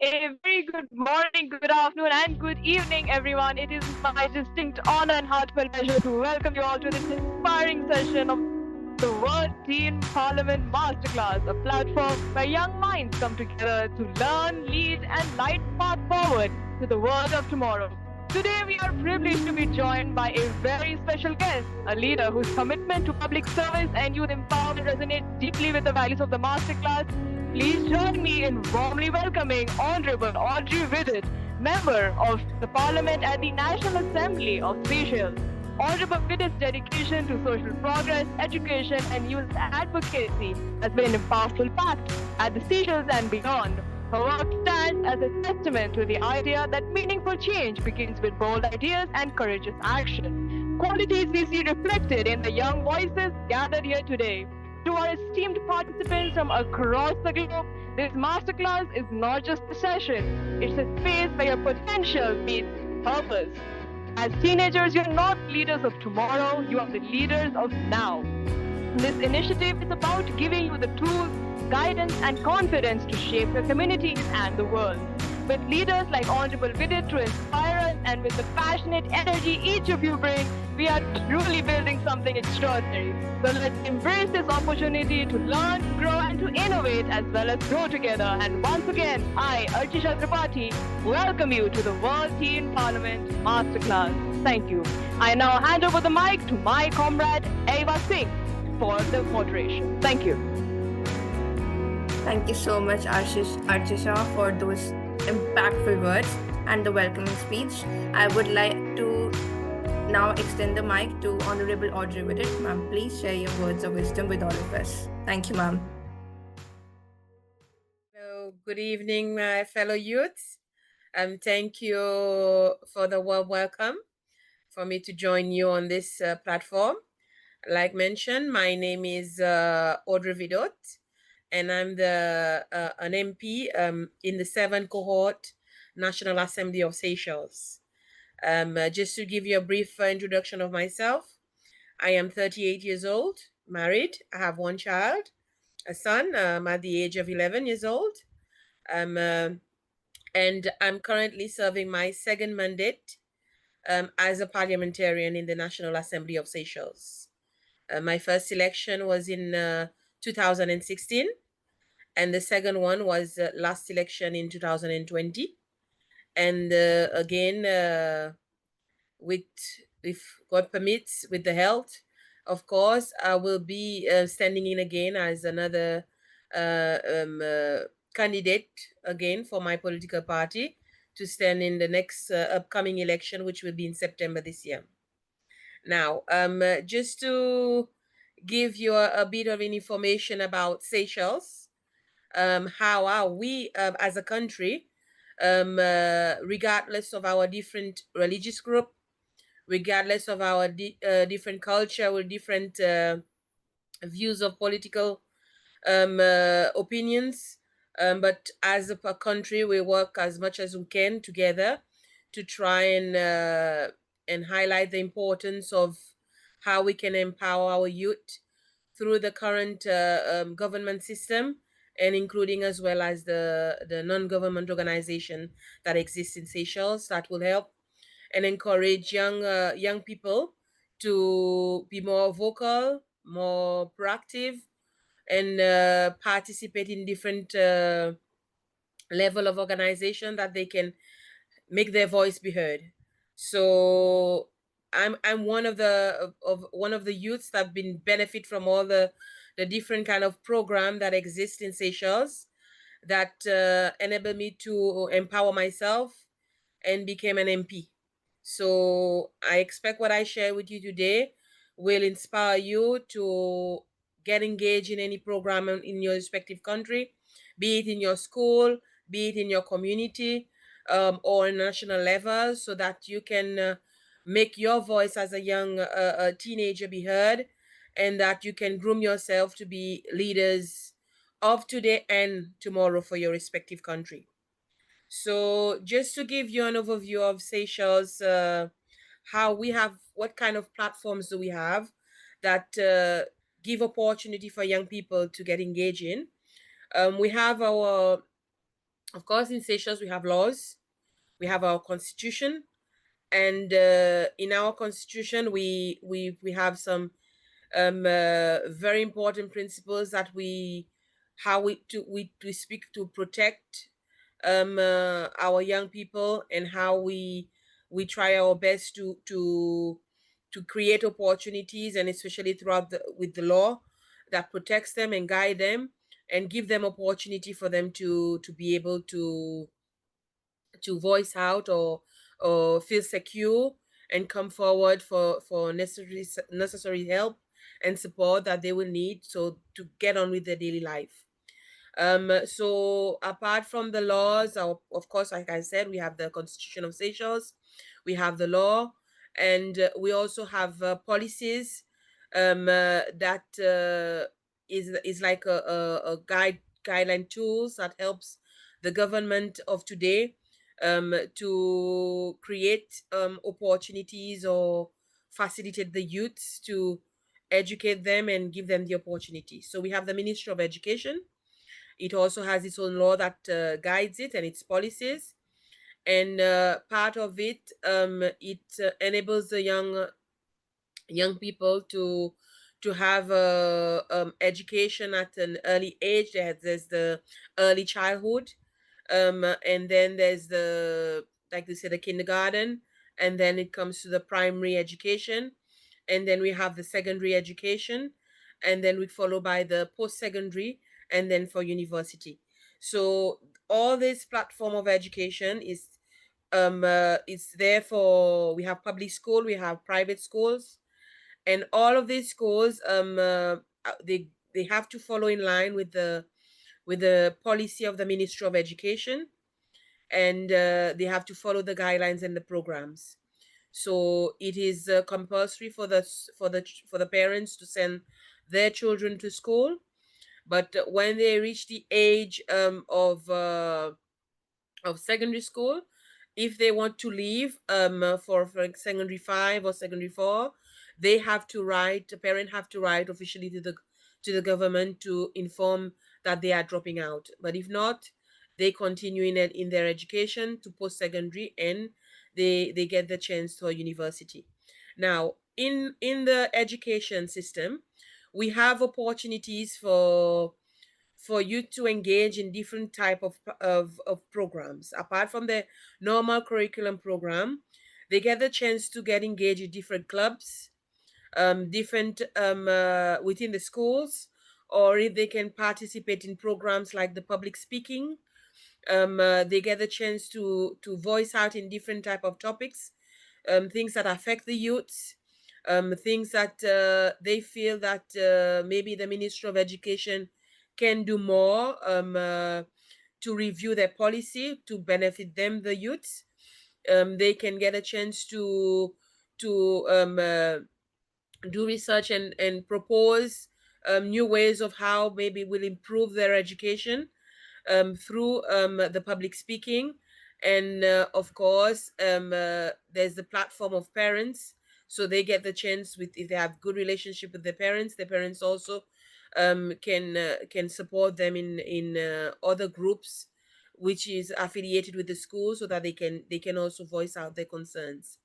A very good morning, good afternoon, and good evening, everyone. It is my distinct honor and heartfelt pleasure to welcome you all to this inspiring session of the World Teen Parliament Masterclass, a platform where young minds come together to learn, lead, and light the path forward to the world of tomorrow. Today, we are privileged to be joined by a very special guest, a leader whose commitment to public service and youth empowerment resonates deeply with the values of the masterclass. Please join me in warmly welcoming Honorable Audrey Vidot, Member of the Parliament at the National Assembly of Seychelles. Honorable Vidot's dedication to social progress, education, and youth advocacy has been a powerful fact at the Seychelles and beyond. Her work stands as a testament to the idea that meaningful change begins with bold ideas and courageous action. Qualities we see reflected in the young voices gathered here today. To our esteemed participants from across the globe, this masterclass is not just a session, it's a space where your potential meets purpose. As teenagers, you're not leaders of tomorrow, you are the leaders of now. This initiative is about giving you the tools, guidance, and confidence to shape your communities and the world. With leaders like Honorable Vidit to inspire us, and with the passionate energy each of you bring, we are truly building something extraordinary. So let's embrace this opportunity to learn, grow, and to innovate as well as grow together. And once again, I, Archisha Tripathi, welcome you to the World Teen Parliament Masterclass. Thank you. I now hand over the mic to my comrade Eva Singh for the moderation. Thank you. Thank you so much, Archisha, for those impactful words and the welcoming speech. I would like to now extend the mic to Honorable Audrey Vidot. Ma'am, please share your words of wisdom with all of us. Thank you, ma'am. Hello, good evening, my fellow youths. Thank you for the warm welcome for me to join you on this platform. Like mentioned, my name is Audrey Vidot, and I'm an MP in the 7th cohort National Assembly of Seychelles. Just to give you a brief introduction of myself, I am 38 years old, married. I have one child, a son. At the age of 11 years old. And I'm currently serving my second mandate as a parliamentarian in the National Assembly of Seychelles. My first election was in 2016, and the second one was last election in 2020. And again, with, if God permits, with the health, of course, I will be standing in again as another candidate again for my political party to stand in the next upcoming election, which will be in September this year. Now, just to give you a bit of information about Seychelles, how are we as a country, regardless of our different religious group, regardless of our different culture or different views of political opinions. But as a country, we work as much as we can together to try and highlight the importance of how we can empower our youth through the current government system, and including as well as the non-government organization that exists in Seychelles that will help and encourage young people to be more vocal, more proactive, and participate in different level of organization that they can make their voice be heard. So I'm one of the youths that have been benefit from all the different kind of program that exist in Seychelles that enable me to empower myself and became an MP. So I expect what I share with you today will inspire you to get engaged in any program in your respective country, be it in your school, be it in your community, or on national level, so that you can make your voice as a young teenager be heard, and that you can groom yourself to be leaders of today and tomorrow for your respective country. So just to give you an overview of Seychelles, how we have, what kind of platforms do we have that give opportunity for young people to get engaged in. We have our Of course, in Seychelles, we have laws, we have our constitution, and in our constitution, we have some very important principles that we speak to protect our young people, and how we try our best to create opportunities, and especially with the law that protects them and guide them and give them opportunity for them to be able to voice out or feel secure and come forward for necessary help and support that they will need, so to get on with their daily life. So apart from the laws, of course, like I said, we have the Constitution of Seychelles, we have the law, and we also have policies that is like a guideline tools that helps the government of today to create opportunities or facilitate the youths to educate them and give them the opportunity. So we have the Ministry of Education. It also has its own law that guides it and its policies. And part of it, it enables the young people to have education at an early age. There's the early childhood, and then there's the, like they say, the kindergarten, and then it comes to the primary education, and then we have the secondary education, and then we follow by the post-secondary, and then for university. So all this platform of education is it's there for, we have public school, we have private schools, and all of these schools they have to follow in line with the policy of the Ministry of Education, and they have to follow the guidelines and the programs. So it is compulsory for the parents to send their children to school, but when they reach the age of secondary school, if they want to leave for secondary 5 or secondary 4, they have to write, the parent have to write officially to the government to inform that they are dropping out. But if not, they continue in their education to post-secondary, and they get the chance for university. Now, in the education system, we have opportunities for you to engage in different type of programs. Apart from the normal curriculum program, they get the chance to get engaged in different clubs, different within the schools, or if they can participate in programs like the public speaking. They get the chance to voice out in different type of topics, things that affect the youths, things that they feel that maybe the Ministry of Education can do more to review their policy to benefit them, the youths. They can get a chance to do research and propose new ways of how maybe will improve their education through the public speaking. And of course, there's the platform of parents, so they get the chance, with if they have good relationship with their parents also can support them in other groups which is affiliated with the school, so that they can also voice out their concerns.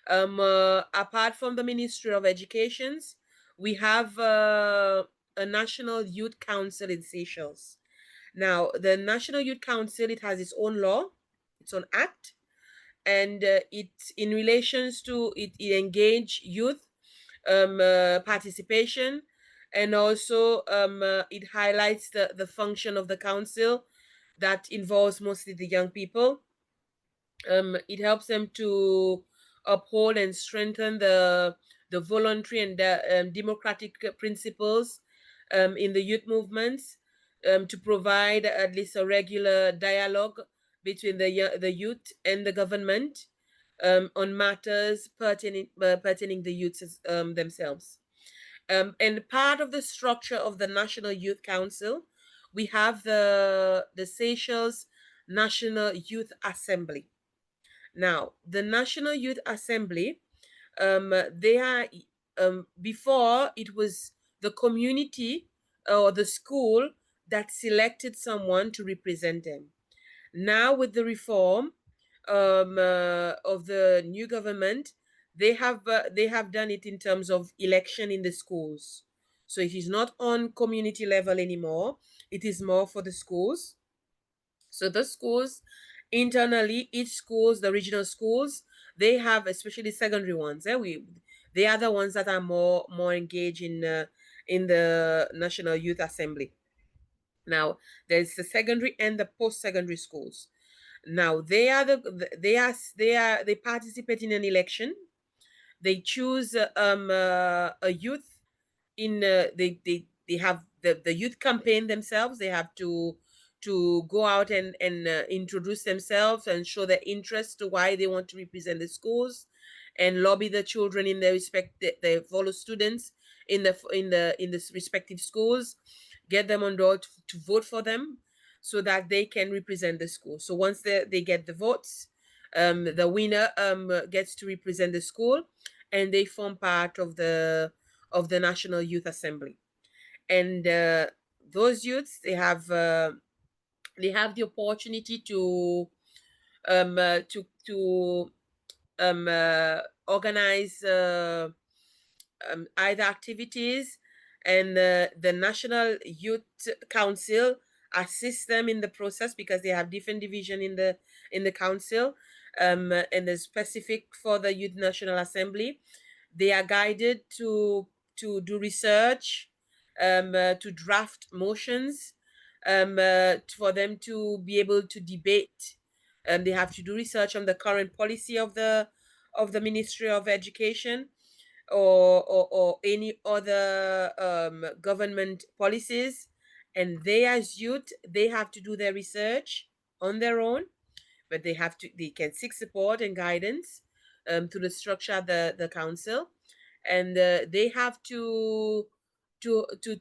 Apart from the Ministry of Educations, we have a National Youth Council in Seychelles. Now, the National Youth Council, it has its own law, its own act, and it, in relations to it engage youth participation, and also it highlights the function of the council that involves mostly the young people. It helps them to uphold and strengthen the voluntary and democratic principles in the youth movements, to provide at least a regular dialogue between the youth and the government on matters pertaining the youths themselves. And part of the structure of the National Youth Council, we have the Seychelles National Youth Assembly. Now, the National Youth Assembly, they are, before it was the community or the school that selected someone to represent them. Now with the reform of the new government, they have done it in terms of election in the schools. So it is not on community level anymore. It is more for the schools. So the schools internally, each schools, the regional schools, they have, especially secondary ones. They are the ones that are more engaged in the National Youth Assembly. Now there's the secondary and the post-secondary schools. Now they participate in an election. They choose a youth in they have the youth campaign themselves. They have to go out and introduce themselves and show their interest to why they want to represent the schools, and lobby the children in their their fellow students in the respective schools, get them on board to vote for them so that they can represent the school. So once they get the votes, the winner gets to represent the school, and they form part of the National Youth Assembly. And those youths, they have the opportunity to organize either activities, and the National Youth Council assists them in the process, because they have different division in the council, and the specific for the Youth National Assembly. They are guided to do research, to draft motions, for them to be able to debate. They have to do research on the current policy of the Ministry of Education, or any other government policies. And they, as youth, they have to do their research on their own, but they can seek support and guidance through the structure of the council. And they have to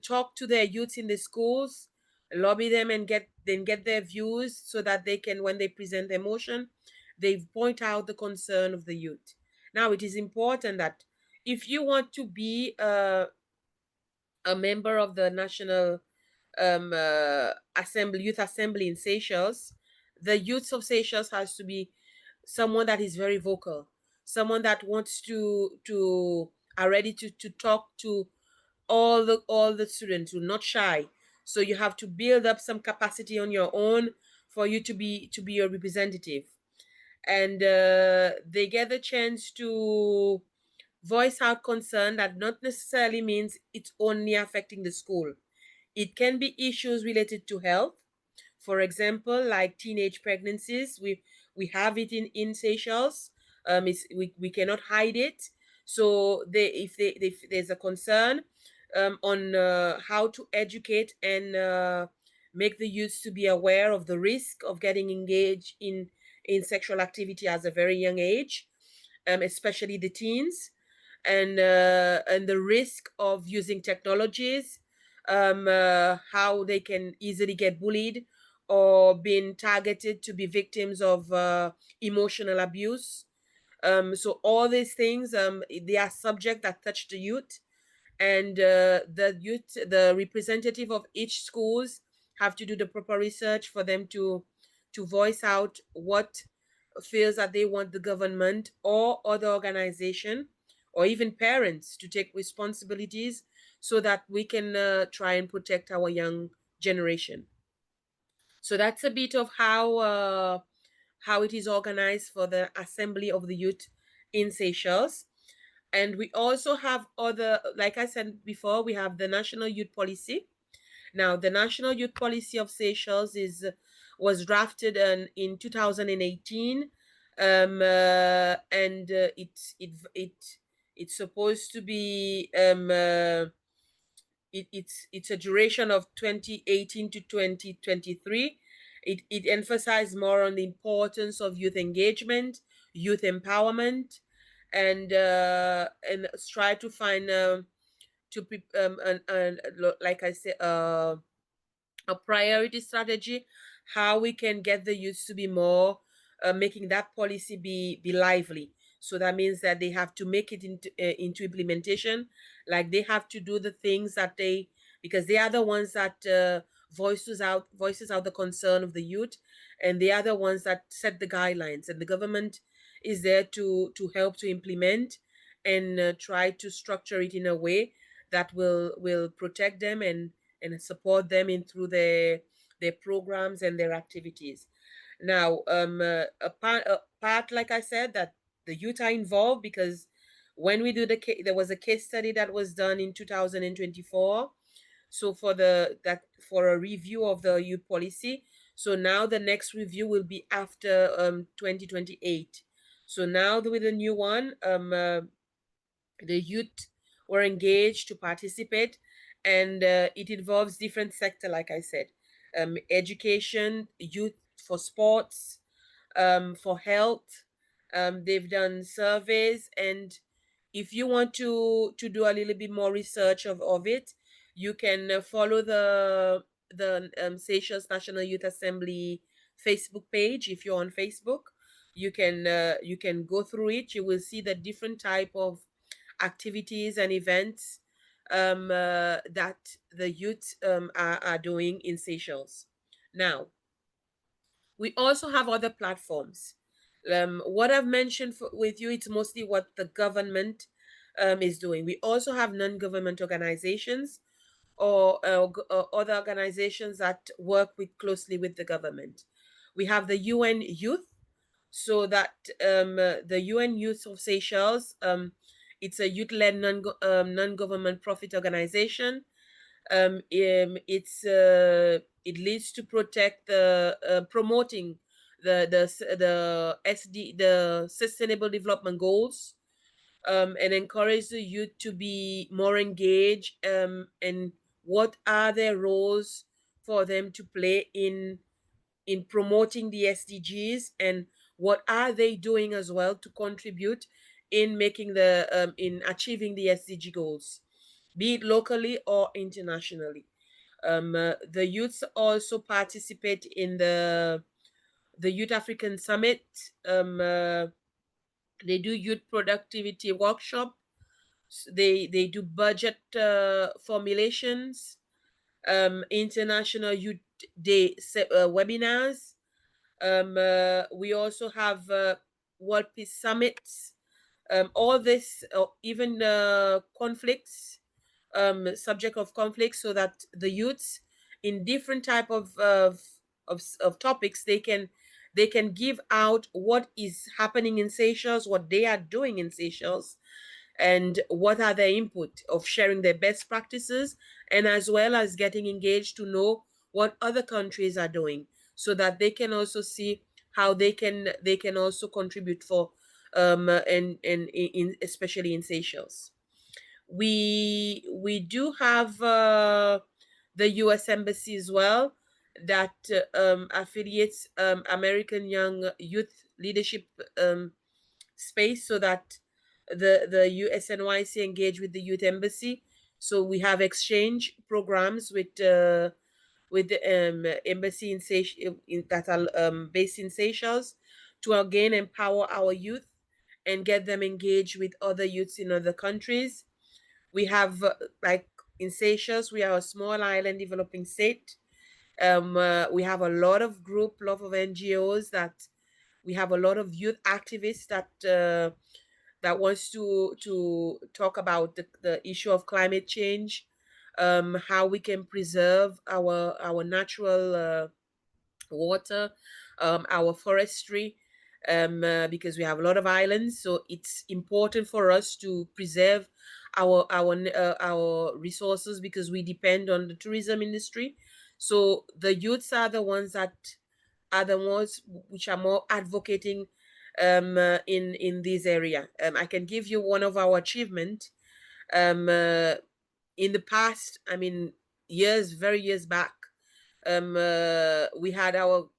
talk to their youths in the schools, lobby them, and get their views, so that they can, when they present their motion, they point out the concern of the youth. Now, it is important that if you want to be a member of the National Youth Assembly in Seychelles, the youths of Seychelles has to be someone that is very vocal, someone that wants are ready to talk to all the students, who are not shy. So you have to build up some capacity on your own for you to be a representative. And they get the chance to voice out concern that not necessarily means it's only affecting the school. It can be issues related to health. For example, like teenage pregnancies, we have it in Seychelles. We cannot hide it. So if there's a concern on how to educate and make the youth to be aware of the risk of getting engaged in sexual activity at a very young age, especially the teens, and the risk of using technologies, how they can easily get bullied or being targeted to be victims of emotional abuse. So all these things, they are subjects that touch the youth, and the representative of each schools have to do the proper research for them to voice out what feels that they want the government or other organization, or even parents, to take responsibilities, so that we can try and protect our young generation. So that's a bit of how it is organized for the Assembly of the Youth in Seychelles. And we also have other, like I said before, we have the National Youth Policy. Now, the National Youth Policy of Seychelles was drafted in 2018, and it's supposed to be it's a duration of 2018 to 2023. It emphasized more on the importance of youth engagement, youth empowerment, and try to find like I said, a priority strategy, how we can get the youth to be more making that policy be lively. So that means that they have to make it into implementation. Like, they have to do the things that because they are the ones that voices out the concern of the youth, and they are the ones that set the guidelines, and the government is there to help to implement and try to structure it in a way that will protect them and support them through their programs and their activities. Now, a part, like I said, that the youth are involved, because when we do there was a case study that was done in 2024. So for a review of the youth policy. So now the next review will be after 2028. So now with the new one, the youth were engaged to participate, and it involves different sector, like I said, education, youth, for sports, for health. They've done surveys, and if you want to do a little bit more research of it, you can follow the Seychelles National Youth Assembly Facebook page. If you're on Facebook, you can go through it. You will see the different type of activities and events that the youth are doing in Seychelles. Now, we also have other platforms. What I've mentioned with you, it's mostly what the government is doing. We also have non-government organizations or other organizations that work closely with the government. We have the UN Youth, so that the UN Youth of Seychelles, it's a youth-led non-government profit organization. It leads to protect the promoting the Sustainable Development Goals, and encourage the youth to be more engaged, and what are their roles for them to play in promoting the SDGs, and what are they doing as well to contribute in making in achieving the SDG goals, be it locally or internationally. The youths also participate in the Youth African Summit. They do youth productivity workshop. They do budget formulations, international youth day webinars. We also have World Peace Summits. All this, even conflicts, subject of conflicts, so that the youths in different type of topics, they can give out what is happening in Seychelles, what they are doing in Seychelles, and what are their input of sharing their best practices, and as well as getting engaged to know what other countries are doing, so that they can also see how they can also contribute for and in especially in Seychelles. We do have the US Embassy as well, that affiliates American Young Youth Leadership space, so that the USNYC engage with the Youth Embassy. So we have exchange programs with the embassy in Seychelles, that are based in Seychelles, to again empower our youth and get them engaged with other youths in other countries. We have like in Seychelles, we are a small island developing state. We have a lot of NGOs, that we have a lot of youth activists that wants to talk about the issue of climate change, how we can preserve our natural water, our forestry, because we have a lot of islands. So it's important for us to preserve our resources, because we depend on the tourism industry. So the youths are the ones which are more advocating in this area. I can give you one of our achievement. In the past, I mean, very years back, we had our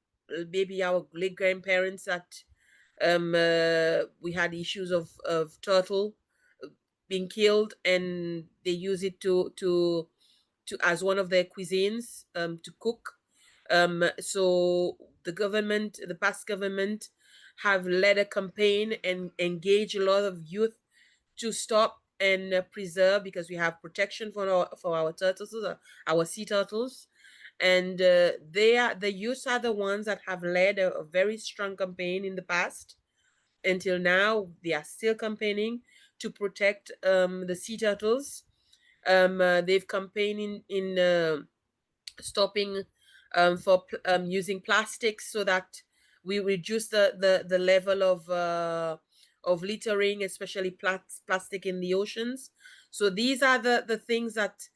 late grandparents that we had issues of turtle being killed, and they use it to as one of their cuisines, to cook. So the past government have led a campaign and engage a lot of youth to stop and preserve, because we have protection for our turtles, our sea turtles, And the youths are the ones that have led a very strong campaign in the past. Until now, they are still campaigning to protect the sea turtles. They've campaigning in stopping for using plastics so that we reduce the level of littering, especially plastic in the oceans. So these are the things that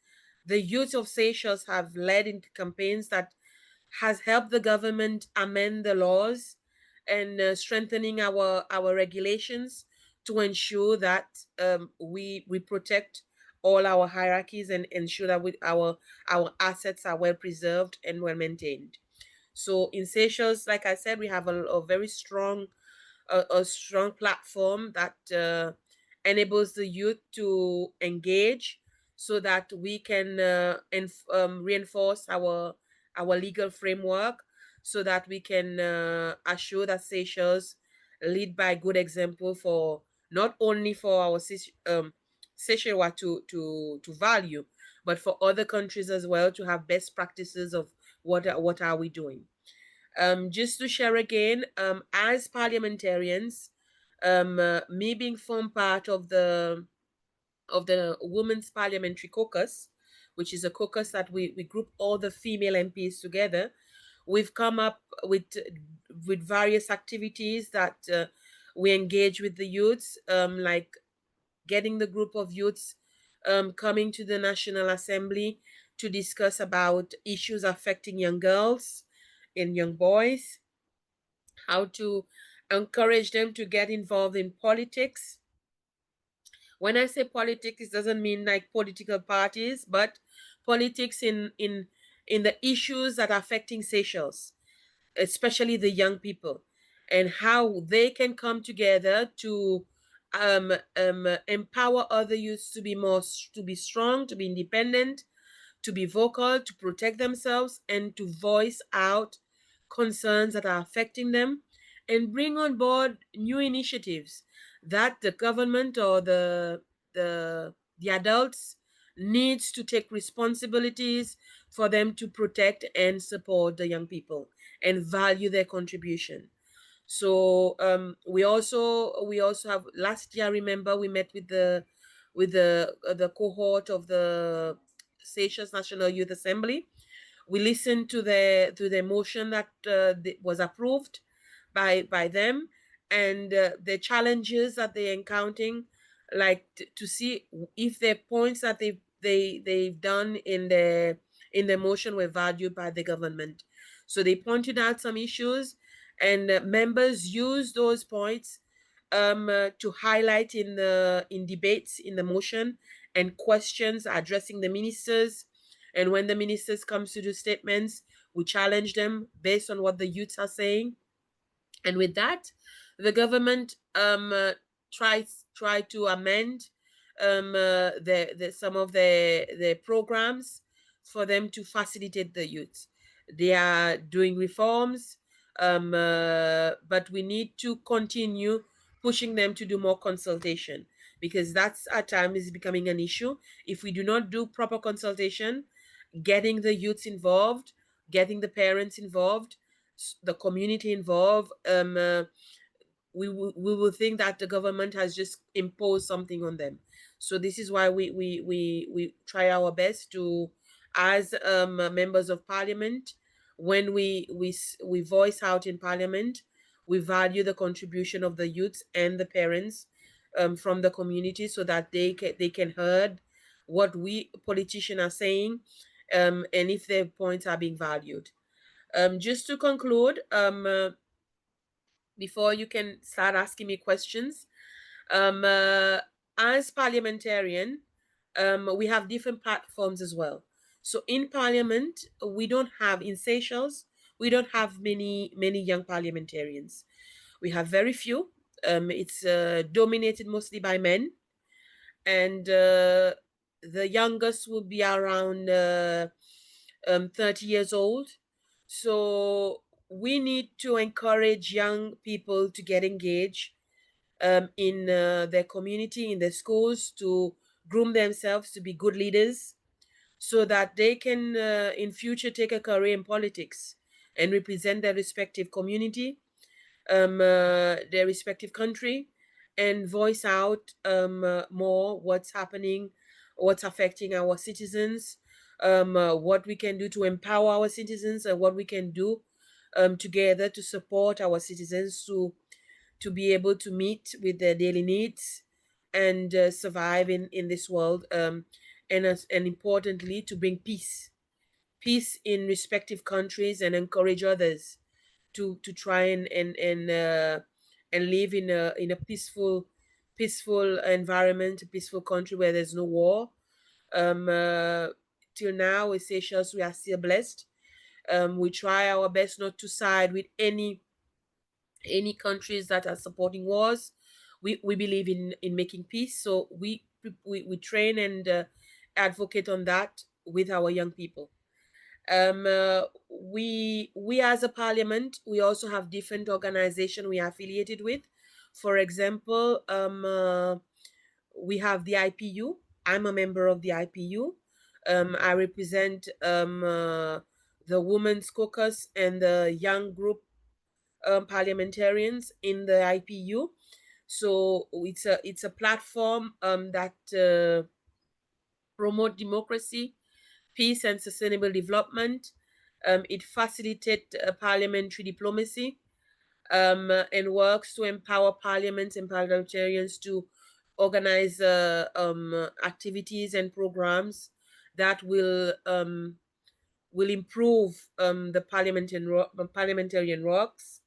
the youth of Seychelles have led into campaigns that has helped the government amend the laws and strengthening our regulations to ensure that we protect all our hierarchies and ensure that our assets are well preserved and well maintained. So in Seychelles, like I said, we have a very strong a strong platform that enables the youth to engage so that we can reinforce our legal framework so that we can assure that Seychelles lead by good example for not only for our Seychelles to value, but for other countries as well to have best practices of what are we doing. Just to share again, as parliamentarians, me being formed part of the Women's Parliamentary Caucus, which is a caucus that we group all the female MPs together. We've come up with various activities that we engage with the youths, like getting the group of youths coming to the National Assembly to discuss about issues affecting young girls and young boys, how to encourage them to get involved in politics. When I say politics, it doesn't mean like political parties, but politics in the issues that are affecting Seychelles, especially the young people, and how they can come together to empower other youths to be strong, to be independent, to be vocal, to protect themselves, and to voice out concerns that are affecting them and bring on board new initiatives that the government or the adults needs to take responsibilities for them to protect and support the young people and value their contribution. So we also have last year. I remember we met with the cohort of the Seychelles National Youth Assembly. We listened to the motion that was approved by them, and the challenges that they're encountering, like to see if the points that they've done in the motion were valued by the government. So they pointed out some issues, and members used those points to highlight in debates in the motion and questions addressing the ministers. And when the ministers comes to do statements, we challenge them based on what the youths are saying. And with that, the government try to amend some of the programs for them to facilitate the youth. They are doing reforms, but we need to continue pushing them to do more consultation, because that's at times is becoming an issue. If we do not do proper consultation, getting the youths involved, getting the parents involved, the community involved, we will think that the government has just imposed something on them. So this is why we try our best to, as members of parliament, when we voice out in parliament, we value the contribution of the youths and the parents from the community, so that they can heard what we politicians are saying, and if their points are being valued. Just to conclude, before you can start asking me questions, as parliamentarian, we have different platforms as well. So in parliament, we don't have, in Seychelles, we don't have many young parliamentarians. We have very few. It's dominated mostly by men, and the youngest will be around 30 years old. So we need to encourage young people to get engaged in their community, in their schools, to groom themselves to be good leaders. so that they can in future take a career in politics and represent their respective community, their respective country, and voice out more what's happening, what's affecting our citizens, what we can do to empower our citizens, and what we can do together to support our citizens to be able to meet with their daily needs and survive in this world, and importantly to bring peace in respective countries and encourage others to try and live in a peaceful environment, a peaceful country where there's no war. Till now with Seychelles we are still blessed. We try our best not to side with any countries that are supporting wars. We believe in making peace, so we train and advocate on that with our young people. We as a parliament, we also have different organizations we are affiliated with. For example, we have the IPU. I'm a member of the IPU. I represent the Women's Caucus and the young group parliamentarians in the IPU. So it's a platform that promote democracy, peace, and sustainable development. It facilitates parliamentary diplomacy and works to empower parliaments and parliamentarians to organize activities and programs that will improve the parliamentarian works.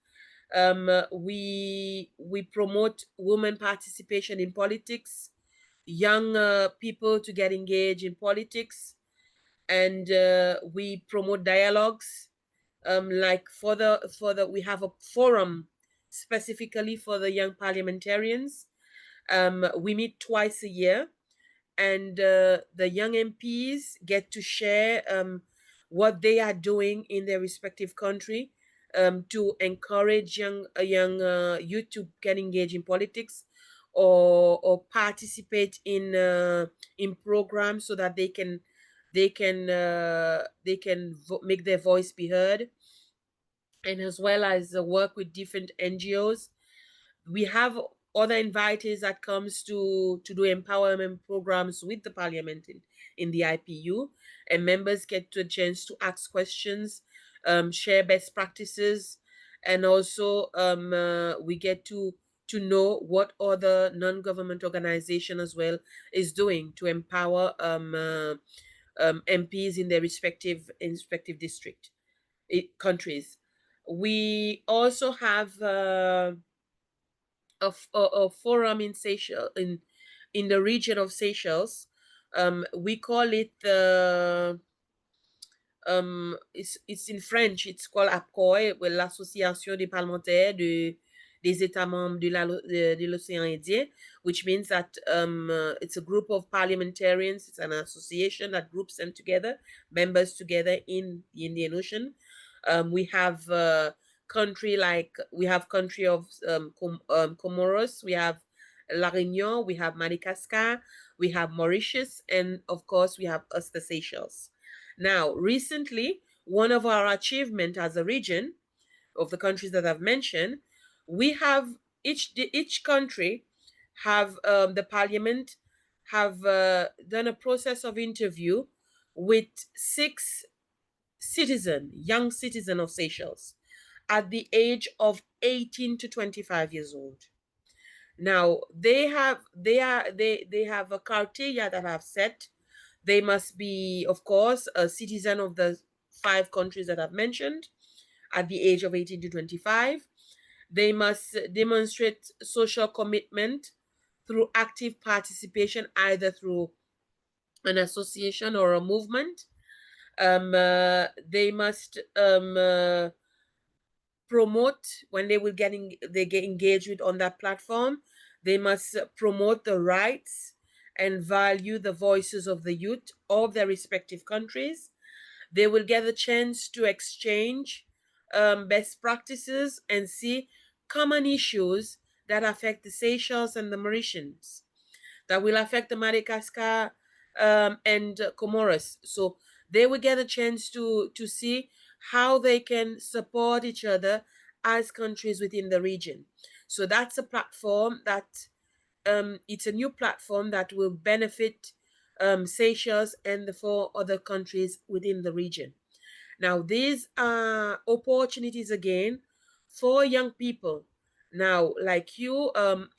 We promote women participation in politics, young people to get engaged in politics, and we promote dialogues. Like for the we have a forum specifically for the young parliamentarians. We meet twice a year, and the young MPs get to share what they are doing in their respective country to encourage young youth to get engaged in politics or participate in programs so that they can make their voice be heard, and as well as work with different NGOs. We have other invitees that comes to do empowerment programs with the parliament in the IPU, and members get to a chance to ask questions, share best practices, and also we get to know what other non-government organization as well is doing to empower MPs in their respective district countries. We also have a forum in Seychelles, in the region of Seychelles. We call it it's in French. It's called APCOI, l'Association des parlementaires des États membres de l'océan Indien, which means that it's a group of parliamentarians. It's an association that groups them together, members together in the Indian Ocean. We have country of Comoros, we have La Réunion, we have Madagascar, we have Mauritius, and of course we have us, the Seychelles. Now, recently, one of our achievements as a region of the countries that I've mentioned, we have each country have the parliament have done a process of interview with 6 young citizen of Seychelles at the age of 18 to 25 years old. Now they have a criteria that I've set. They must be, of course, a citizen of the 5 countries that I've mentioned at the age of 18 to 25. They must demonstrate social commitment through active participation, either through an association or a movement. They must promote, when they get engaged with on that platform, they must promote the rights and value the voices of the youth of their respective countries. They will get a chance to exchange best practices and see common issues that affect the Seychelles and the Mauritians, that will affect the Madagascar and Comoros. So they will get a chance to see how they can support each other as countries within the region. So that's a platform that it's a new platform that will benefit Seychelles and the 4 other countries within the region. Now, these are opportunities again for young people. Now, like you,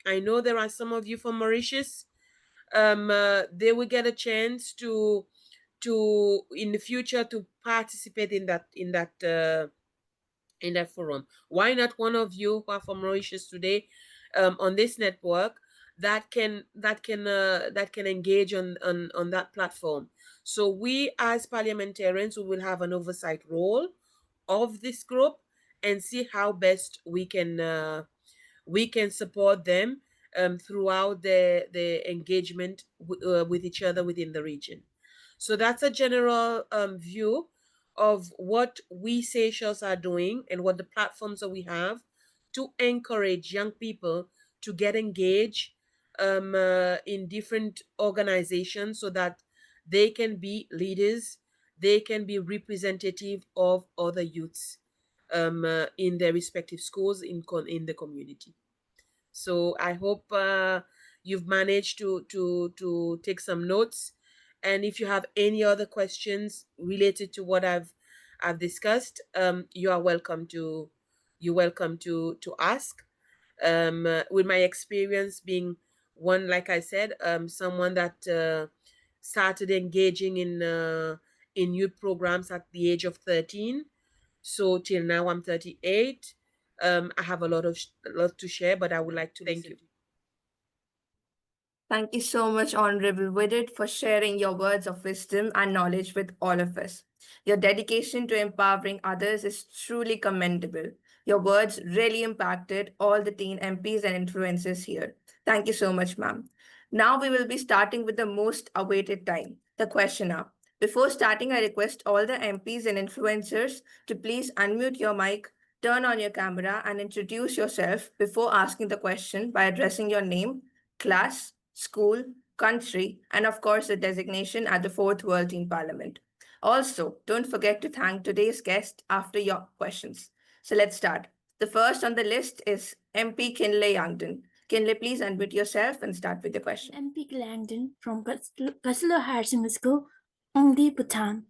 I know there are some of you from Mauritius. They will get a chance to in the future to participate in that forum. Why not one of you who are from Mauritius today, on this network, that can engage on that platform? So we as parliamentarians, we will have an oversight role of this group and see how best we can support them throughout the engagement with each other within the region. So that's a general view of what we Seychelles are doing and what the platforms that we have to encourage young people to get engaged in different organizations so that they can be leaders, they can be representative of other youths in their respective schools in the community. So I hope you've managed to take some notes, and if you have any other questions related to what I've discussed, you're welcome to ask. With my experience being one, like I said, someone that started engaging in youth programs at the age of 13. So till now I'm 38. I have a lot to share, but I would like to thank you. Thank you so much, Honorable Vidot, for sharing your words of wisdom and knowledge with all of us. Your dedication to empowering others is truly commendable. Your words really impacted all the teen MPs and influencers here. Thank you so much, ma'am. Now we will be starting with the most awaited time, the question hour. Before starting, I request all the MPs and influencers to please unmute your mic, turn on your camera, and introduce yourself before asking the question by addressing your name, class, school, country, and of course, the designation at the Fourth World Teen Parliament. Also, don't forget to thank today's guest after your questions. So let's start. The first on the list is MP Kinley Youngton. Kinley, please unmute yourself and start with the question. MP Langdon from Kasula Higher Secondary School, Ongdi, Bhutan.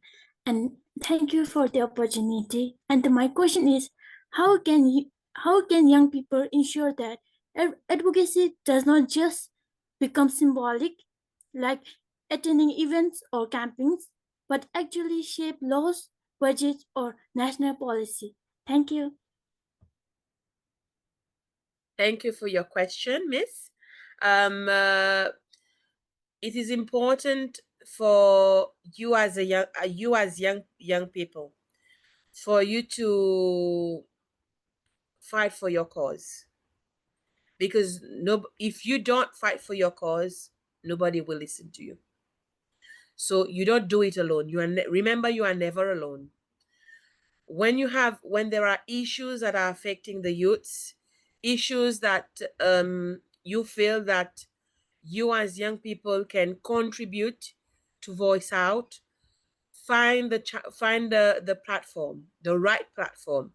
And thank you for the opportunity. And my question is, how can young people ensure that advocacy does not just become symbolic, like attending events or campaigns, but actually shape laws, budgets, or national policy? Thank you. Thank you for your question, Miss. It is important for you as young people, for you to fight for your cause, because if you don't fight for your cause, nobody will listen to you. So you don't do it alone. Remember, you are never alone. When there are issues that are affecting the youths, issues that you feel that you as young people can contribute to voice out, find the platform, the right platform.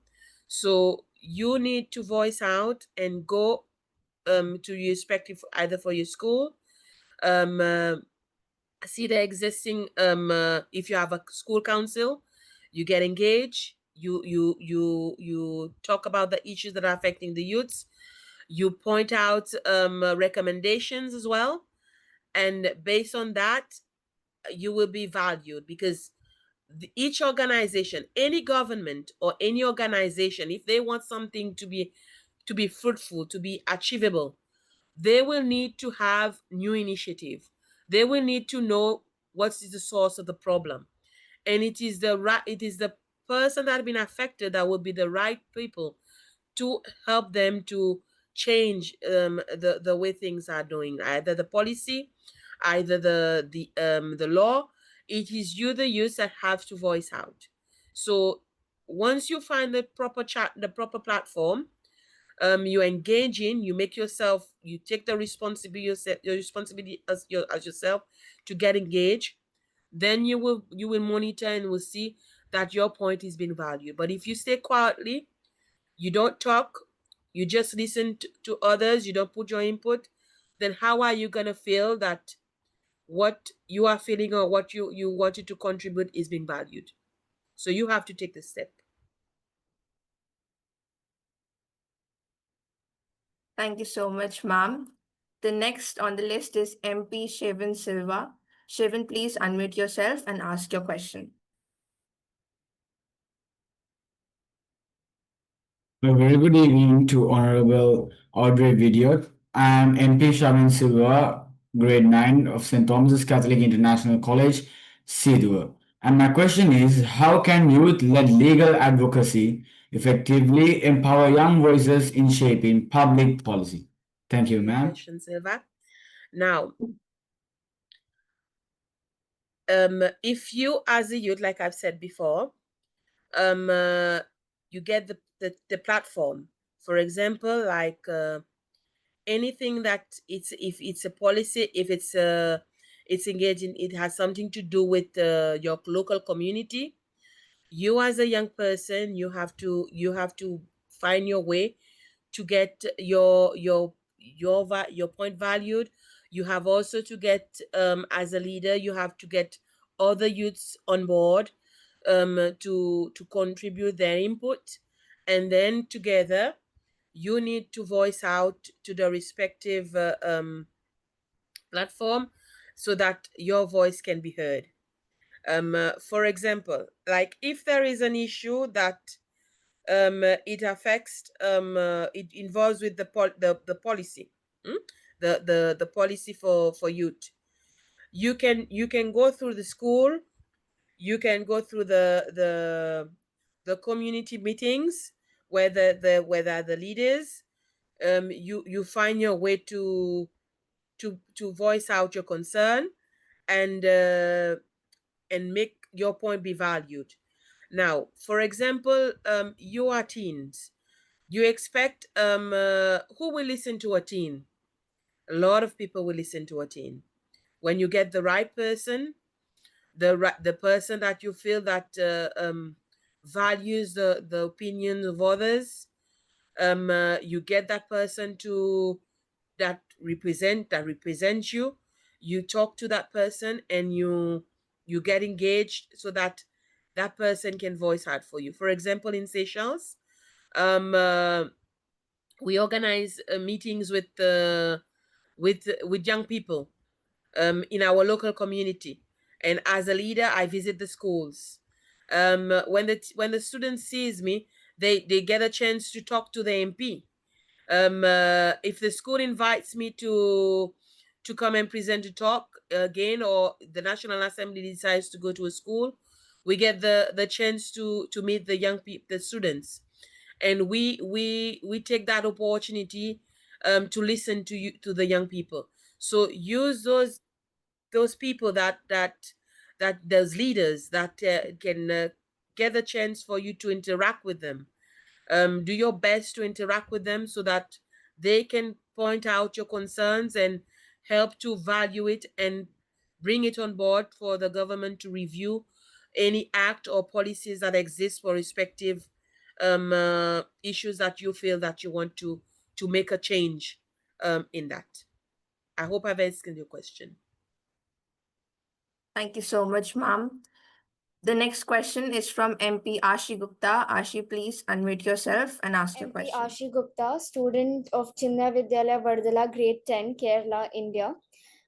So you need to voice out and go to your respective, either for your school, see the existing if you have a school council, you get engaged, you talk about the issues that are affecting the youths, you point out recommendations as well, and based on that you will be valued, because each organization, any government or any organization, if they want something to be fruitful, to be achievable, they will need to have new initiative. They will need to know what is the source of the problem, and it is the person that has been affected that will be the right people to help them to change the way things are doing, either the policy, either the law. It is you, the youth, that have to voice out. So once you find the proper platform, you engage in, you make yourself, you take the responsibility as yourself to get engaged, then you will monitor and will see that your point is being valued. But if you stay quietly, you don't talk, you just listen to others, you don't put your input, then how are you gonna feel that what you are feeling or what you wanted to contribute is being valued? So you have to take the step. Thank you so much, ma'am. The next on the list is MP Shevan Silva. Shevan, please unmute yourself and ask your question. A very good evening to Honorable Audrey Vidot. I'm MP Shaman Silva, grade 9 of St. Thomas's Catholic International College, Sidhu. And my question is, how can youth-led legal advocacy effectively empower young voices in shaping public policy? Thank you, ma'am. Question, Silva. Now, if you as a youth, like I've said before, you get the platform. For example, like anything that if it's a policy, if it's engaging, it has something to do with your local community. You as a young person, you have to find your way to get your point valued. You have also to get as a leader, you have to get other youths on board to contribute their input, and then together you need to voice out to the respective platform so that your voice can be heard. For example, like if there is an issue that it affects it involves with the policy, the policy for youth, you can go through the school, you can go through the community meetings where the leaders, you find your way to voice out your concern and make your point be valued. Now, for example, you are teens. You expect who will listen to a teen? A lot of people will listen to a teen. When you get the right person, the person that you feel that values the opinions of others, you get that person that represents you. You talk to that person and you get engaged so that that person can voice out for you. For example, in Seychelles, we organize meetings with young people in our local community, and as a leader, I visit the schools. When the students sees me, they get a chance to talk to the MP. If the school invites me to come and present a talk again, or the National Assembly decides to go to a school, we get the chance to meet the young people, the students, and we take that opportunity to listen to the young people. So use those people that those leaders that can get the chance for you to interact with them. Do your best to interact with them so that they can point out your concerns and help to value it and bring it on board for the government to review any act or policies that exist for respective issues that you feel that you want to make a change in that. I hope I've answered your question. Thank you so much, ma'am. The next question is from MP Ashi Gupta. Ashi, please unmute yourself and ask your MP question. Ashi Gupta, student of Chinna Vidyalaya Vardala, grade 10, Kerala, India.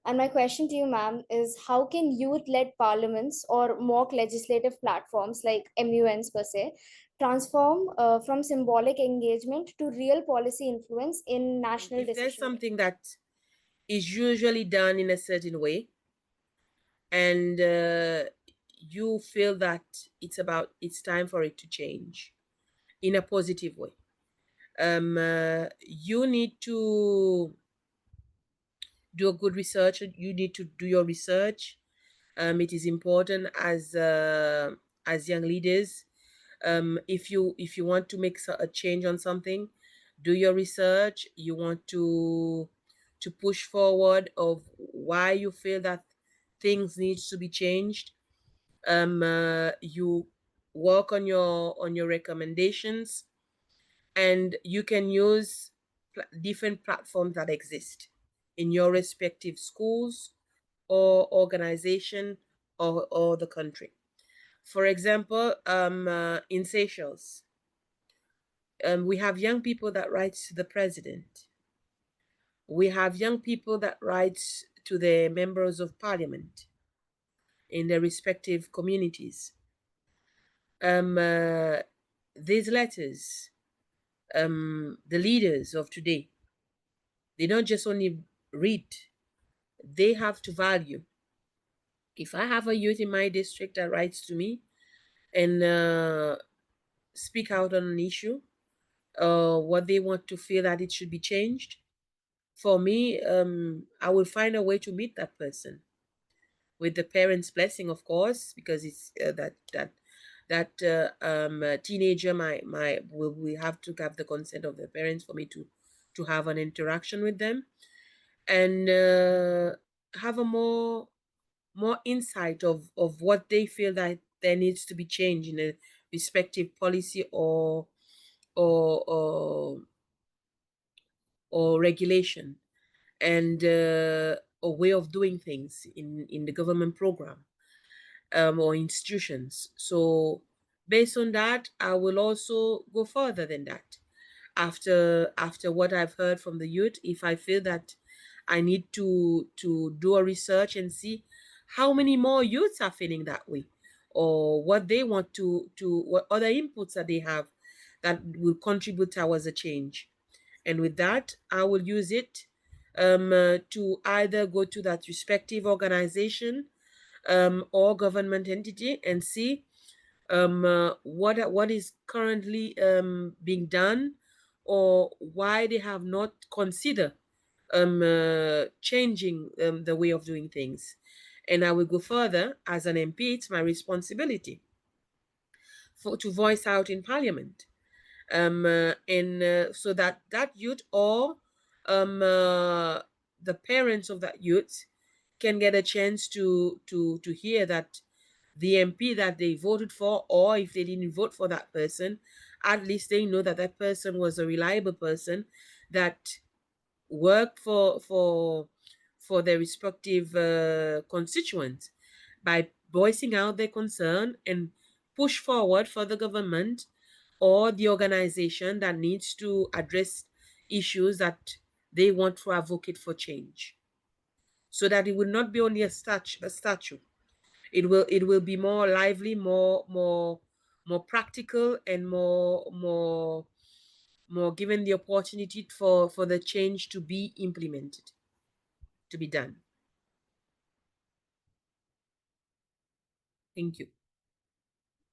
And my question to you, ma'am, is how can youth-led parliaments or mock legislative platforms like MUNs per se transform from symbolic engagement to real policy influence in national If there's decision? something that is usually done in a certain way, and you feel that it's time for it to change in a positive way, you need to do a good research. You need to do your research. It is important as young leaders, if you want to make a change on something, do your research. You want to push forward of why you feel that things needs to be changed. You work on your recommendations, and you can use different platforms that exist in your respective schools or organization or the country. For example, in Seychelles, we have young people that write to the president. We have young people that write to the members of parliament in their respective communities. These letters, the leaders of today, they don't just only read, they have to value. If I have a youth in my district that writes to me and speak out on an issue, what they want to feel that it should be changed, for me, I will find a way to meet that person with the parents' blessing, of course, because it's that teenager we have to have the consent of the parents for me to have an interaction with them and have a more insight of what they feel that there needs to be changed in a respective policy or or, or regulation and a way of doing things in the government program or institutions. So based on that, I will also go further than that. After what I've heard from the youth, if I feel that I need to do a research and see how many more youths are feeling that way, or what they want to what other inputs that they have that will contribute towards a change. And with that, I will use it to either go to that respective organization or government entity and see what is currently being done, or why they have not considered changing the way of doing things. And I will go further. As an MP, it's my responsibility to voice out in Parliament, and so that youth or the parents of that youth can get a chance to hear that the MP that they voted for, or if they didn't vote for that person, at least they know that that person was a reliable person that worked for their respective constituents by voicing out their concern and push forward for the government or the organization that needs to address issues that they want to advocate for change, so that it will not be only a statue. It will be more lively, more practical, and more given the opportunity for the change to be implemented, to be done. Thank you.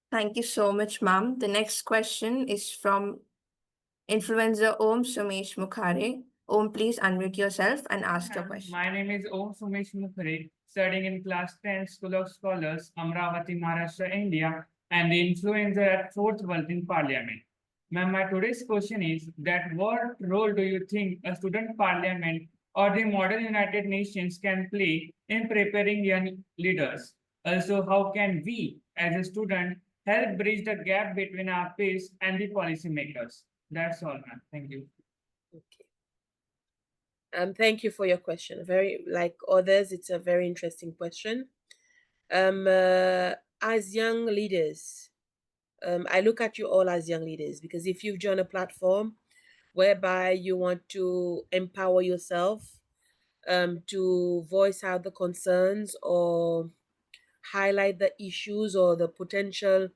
Thank you so much, ma'am. The next question is from influencer Om Sumesh Mukhare. Om, please unmute yourself and ask your question. My name is Om Sumesh Mukhare, studying in class 10 School of Scholars, Amravati, Maharashtra, India, and the influencer at 4th Wealth in Parliament. Ma'am, my today's question is that what role do you think a student parliament or the modern United Nations can play in preparing young leaders? Also, how can we, as a student, help bridge the gap between our peers and the policymakers? That's all, ma'am. Thank you. Okay. Thank you for your question. Very, like others, it's a very interesting question. As young leaders, I look at you all as young leaders, because if you've joined a platform whereby you want to empower yourself, to voice out the concerns or highlight the issues or the potential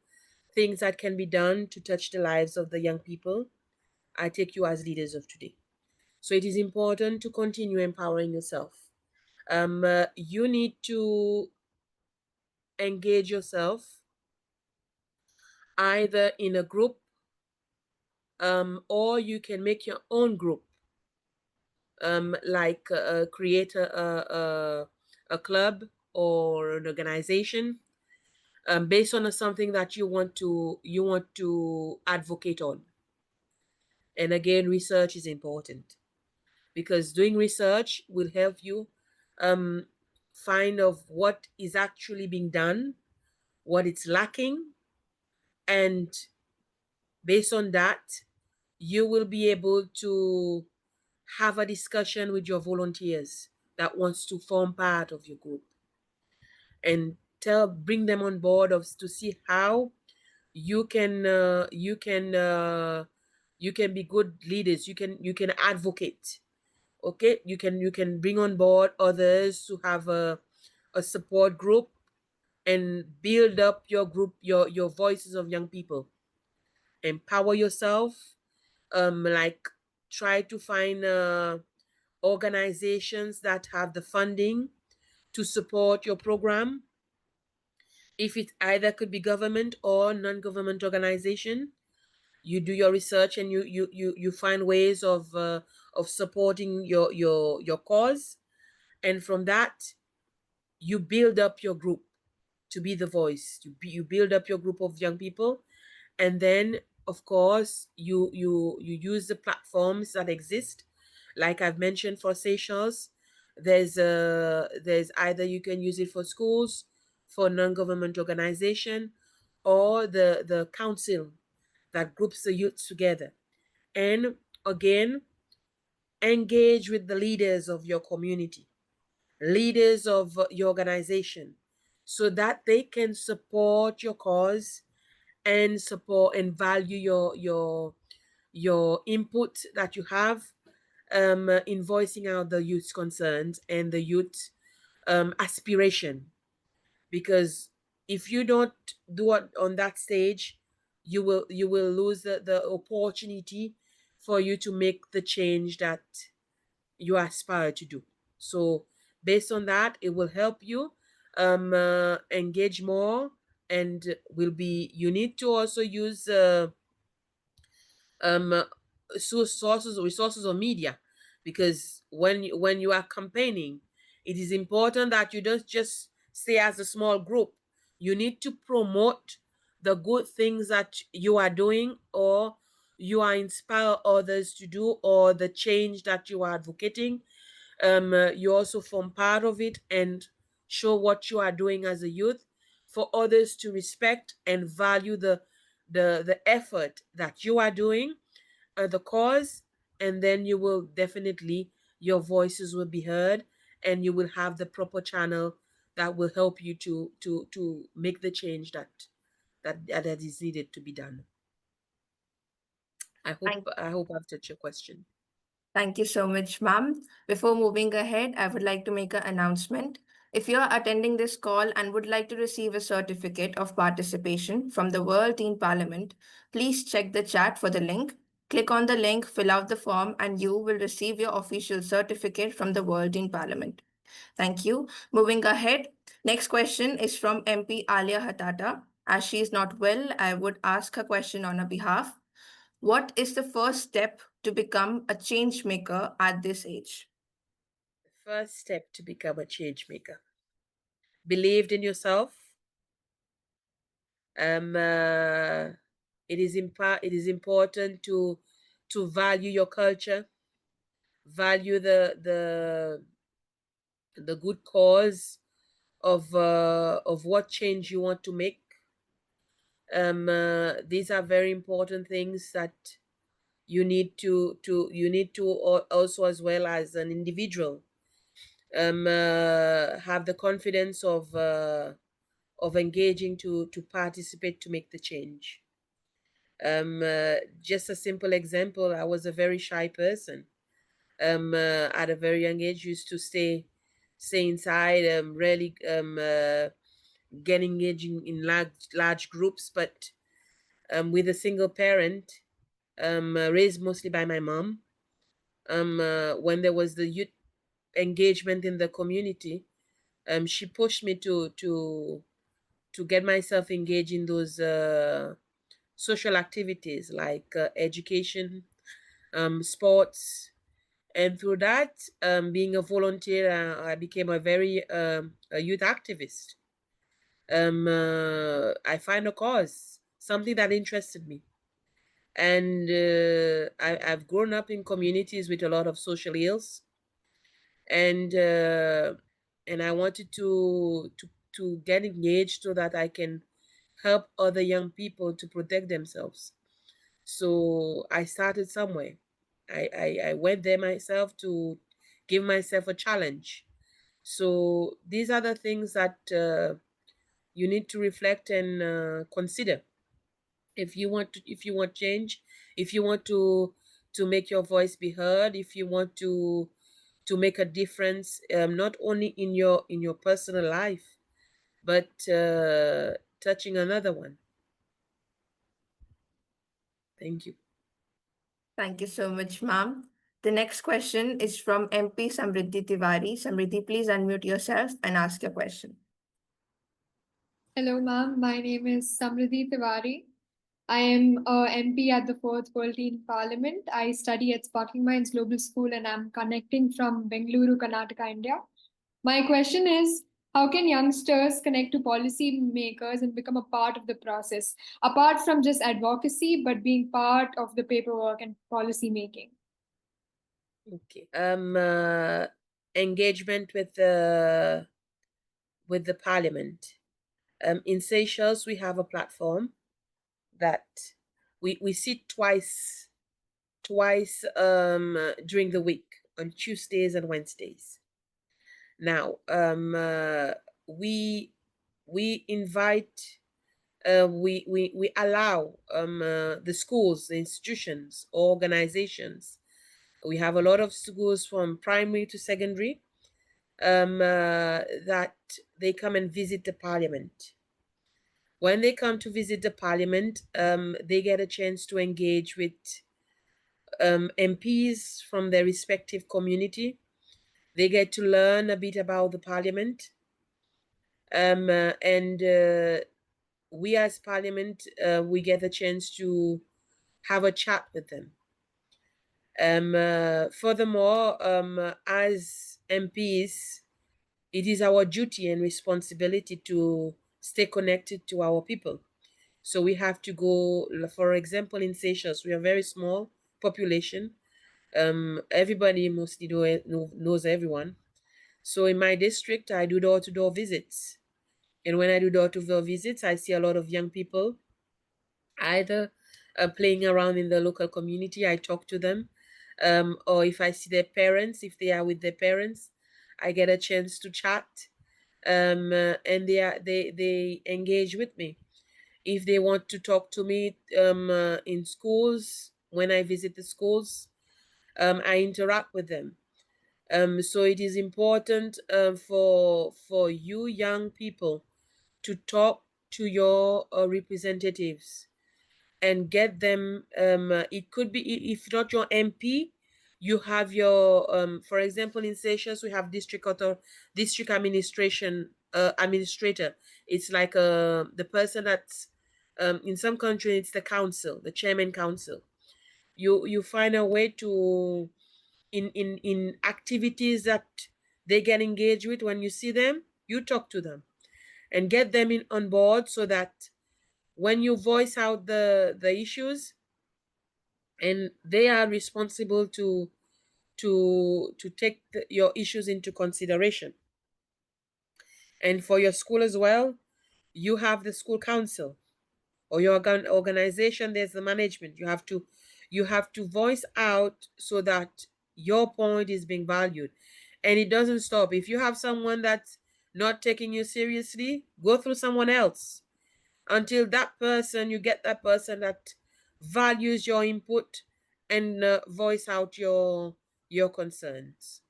things that can be done to touch the lives of the young people, I take you as leaders of today. So it is important to continue empowering yourself. You need to engage yourself either in a group, or you can make your own group, like create a club or an organization based on something that you want to advocate on. And again, research is important, because doing research will help you find of what is actually being done, what it's lacking, and based on that, you will be able to have a discussion with your volunteers that wants to form part of your group, and bring them on board to see how you can be good leaders. You can advocate. Okay, you can bring on board others to have a support group and build up your group, your voices of young people. Empower yourself. Like, try to find organizations that have the funding to support your program. If it either could be government or non-government organization, you do your research and you find ways of supporting your cause, and from that you build up your group to be the voice. You build up your group of young people, and then of course you use the platforms that exist. Like I've mentioned, for Seychelles, there's either you can use it for schools, for non-government organization, or the council that groups the youth together. And again, engage with the leaders of your community, leaders of your organization, so that they can support your cause and support and value your input that you have in voicing out the youth's concerns and the youth aspiration. Because if you don't do it on that stage, you will lose the opportunity for you to make the change that you aspire to do. So based on that, it will help you engage more, and you need to also use um resources of media, because when you are campaigning, it is important that you don't just stay as a small group. You need to promote the good things that you are doing, or you are inspire others to do, or the change that you are advocating. You also form part of it and show what you are doing as a youth, for others to respect and value the effort that you are doing, the cause, and then you will definitely, your voices will be heard, and you will have the proper channel that will help you to make the change that is needed to be done. I hope I've touched your question. Thank you so much, ma'am. Before moving ahead, I would like to make an announcement. If you are attending this call and would like to receive a certificate of participation from the World Teen Parliament, please check the chat for the link. Click on the link, fill out the form, and you will receive your official certificate from the World Teen Parliament. Thank you. Moving ahead, next question is from MP Alia Hatata. As she is not well, I would ask her question on her behalf. What is the first step to become a change maker at this age? The first step to become a change maker: believed in yourself. It is important to value your culture, value the good cause of what change you want to make. These are very important things that you need to also, as well as an individual, have the confidence of engaging to participate, to make the change. Just a simple example: I was a very shy person. At a very young age, used to stay inside, rarely get engaging in large groups. But with a single parent, raised mostly by my mom, when there was the youth engagement in the community, she pushed me to get myself engaged in those social activities, like education, sports. And through that, being a volunteer, I became a very a youth activist. I find a cause, something that interested me. And I've grown up in communities with a lot of social ills, and I wanted to get engaged so that I can help other young people to protect themselves. So I started somewhere. I went there myself to give myself a challenge. So these are the things that you need to reflect and consider. If you want change, if you want to make your voice be heard, if you want to make a difference, not only in your personal life, but touching another one. Thank you. Thank you so much, ma'am. The next question is from MP Samriddhi Tiwari. Samriddhi, please unmute yourself and ask your question. Hello, ma'am. My name is Samriddhi Tiwari. I am a MP at the 4th World Teen Parliament. I study at Sparkling Minds Global School and I'm connecting from Bengaluru, Karnataka, India. My question is, how can youngsters connect to policy makers and become a part of the process, apart from just advocacy, but being part of the paperwork and policy making? Okay. Engagement with the parliament. In Seychelles, we have a platform that we sit twice during the week, on Tuesdays and Wednesdays. Now, we invite, we allow the schools, the institutions, organizations. We have a lot of schools from primary to secondary that they come and visit the parliament. When they come to visit the parliament, they get a chance to engage with MPs from their respective community. They get to learn a bit about the parliament. And we as parliament, we get a chance to have a chat with them. Furthermore, as MPs, it is our duty and responsibility to stay connected to our people. So we have to go, for example, in Seychelles, we are a very small population. Everybody mostly knows everyone. So in my district, I do door-to-door visits. And when I do door-to-door visits, I see a lot of young people either playing around in the local community. I talk to them. Or if I see their parents, if they are with their parents, I get a chance to chat. And they engage with me. If they want to talk to me in schools, when I visit the schools, I interact with them. So it is important for you young people to talk to your representatives and get them. It could be, if not your MP, you have your for example, in Seychelles we have district administration administrator. It's like the person that's in some countries it's the council, the chairman council. You find a way to in activities that they get engaged with. When you see them, you talk to them and get them on board, so that when you voice out the issues, and they are responsible to take your issues into consideration. And for your school as well, you have the school council, or your organization, there's the management. You have to voice out so that your point is being valued. And it doesn't stop. If you have someone that's not taking you seriously, go through someone else until you get that person that values your input and voice out your concerns.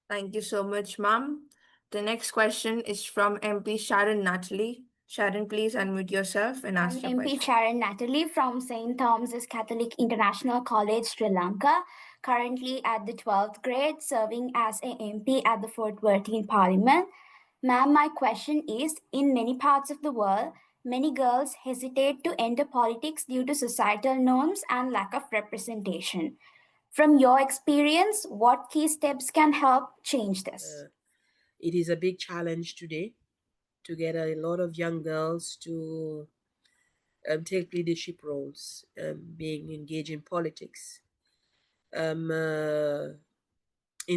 Thank you so much, ma'am. The next question is from MP Sharon Natalie. Sharon, please unmute yourself and ask your MP question. Sharon Natalie from St. Thomas's Catholic International College, Sri Lanka, currently at the 12th grade, serving as a MP at the 4th World Teen Parliament. Ma'am, my question is, in many parts of the world, many girls hesitate to enter politics due to societal norms and lack of representation. From your experience, what key steps can help change this? It is a big challenge today to get a lot of young girls to take leadership roles, being engaged in politics. In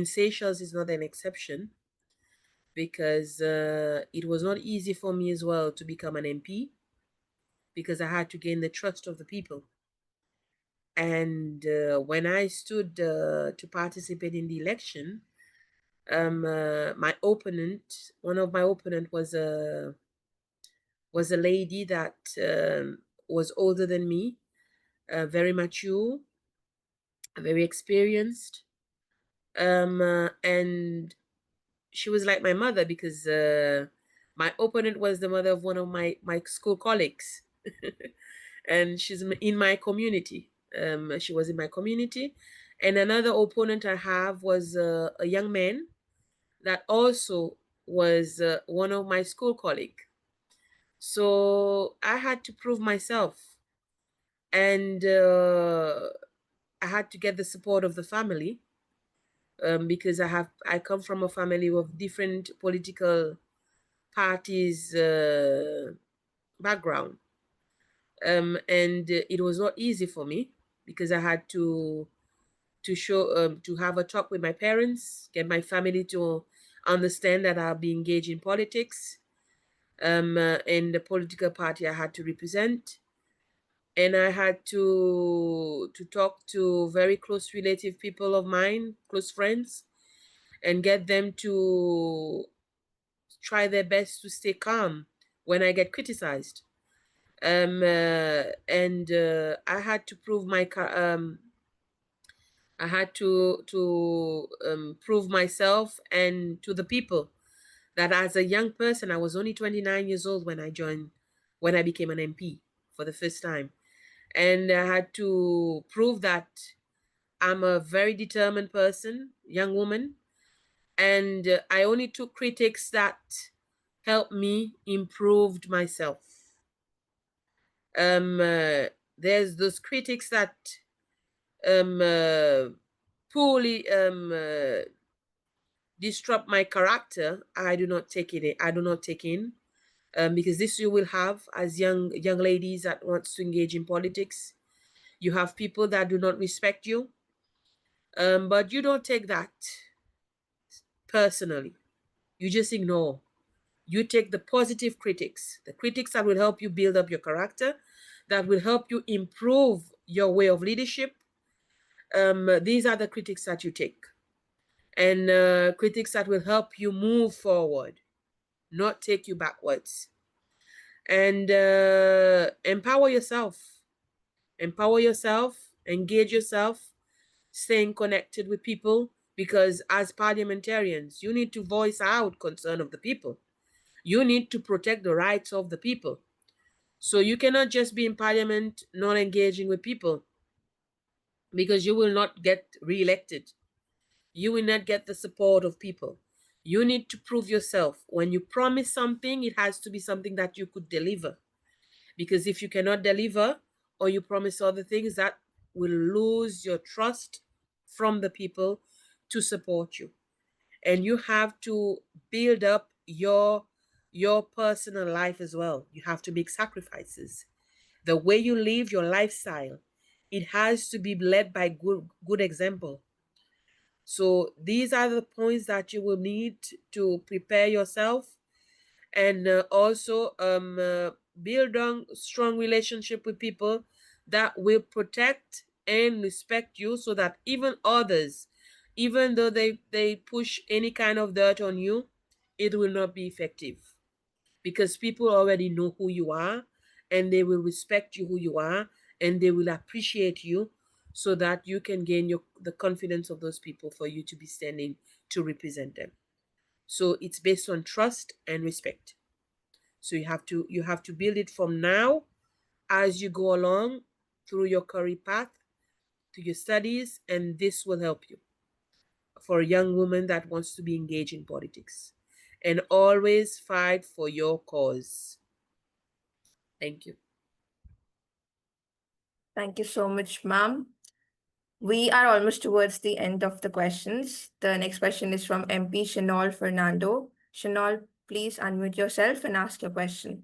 Seychelles is not an exception, because it was not easy for me as well to become an MP, because I had to gain the trust of the people. And when I stood to participate in the election, my opponent, one of my opponent was a lady that was older than me, very mature, very experienced, and she was like my mother, because my opponent was the mother of one of my school colleagues. And she's in my community. She was in my community. And another opponent I have was a young man that also was one of my school colleagues. So I had to prove myself, and I had to get the support of the family, because I come from a family of different political parties background, and it was not easy for me, because I had to show to have a talk with my parents, get my family to understand that I'll be engaged in politics, and the political party I had to represent. And I had to talk to very close relative people of mine, close friends, and get them to try their best to stay calm when I get criticized. And I had to prove I had to prove myself and to the people that as a young person, I was only 29 years old when I became an MP for the first time. And I had to prove that I'm a very determined person, young woman. And I only took critics that helped me improved myself. There's those critics that poorly disrupt my character. I do not take it. I do not take in, because this you will have as young ladies that wants to engage in politics. You have people that do not respect you, but you don't take that personally. You just ignore. You take the positive critics, the critics that will help you build up your character, that will help you improve your way of leadership. These are the critics that you take, and critics that will help you move forward, not take you backwards. And empower yourself, engage yourself, staying connected with people, because as parliamentarians, you need to voice out concern of the people. You need to protect the rights of the people. So you cannot just be in parliament not engaging with people, because you will not get re-elected. You will not get the support of people. You need to prove yourself. When you promise something, it has to be something that you could deliver. Because if you cannot deliver, or you promise other things, that will lose your trust from the people to support you. And you have to build up your personal life as well. You have to make sacrifices. The way you live your lifestyle, it has to be led by good example. So these are the points that you will need to prepare yourself, and also build on strong relationship with people that will protect and respect you, so that even others, even though they push any kind of dirt on you, it will not be effective, because people already know who you are, and they will respect you who you are, and they will appreciate you, so that you can gain the confidence of those people for you to be standing to represent them. So it's based on trust and respect. So you have to build it from now, as you go along through your career path, to your studies, and this will help you for a young woman that wants to be engaged in politics. And always fight for your cause. Thank you. Thank you so much, ma'am. We are almost towards the end of the questions. The next question is from MP Shinol Fernando. Shinol, please unmute yourself and ask your question.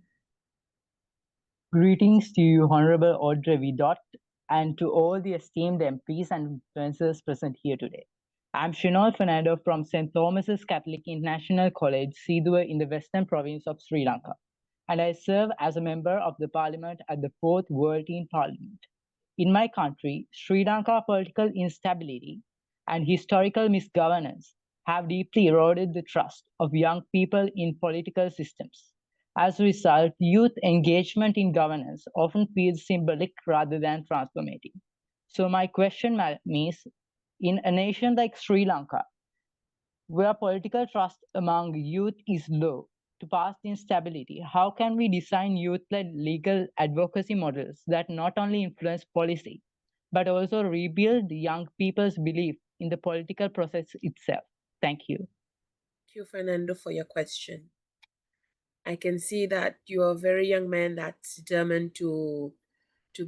Greetings to you, Honorable Audrey Vidot, and to all the esteemed MPs and influencers present here today. I'm Shinal Fernando from St. Thomas's Catholic International College, Sidua in the Western Province of Sri Lanka, and I serve as a member of the Parliament at the 4th World Teen Parliament. In my country, Sri Lanka, political instability and historical misgovernance have deeply eroded the trust of young people in political systems. As a result, youth engagement in governance often feels symbolic rather than transformative. So my question, madam, is, in a nation like Sri Lanka, where political trust among youth is low, to past instability, how can we design youth-led legal advocacy models that not only influence policy, but also rebuild young people's belief in the political process itself? Thank you. Thank you, Fernando, for your question. I can see that you're a very young man that's determined to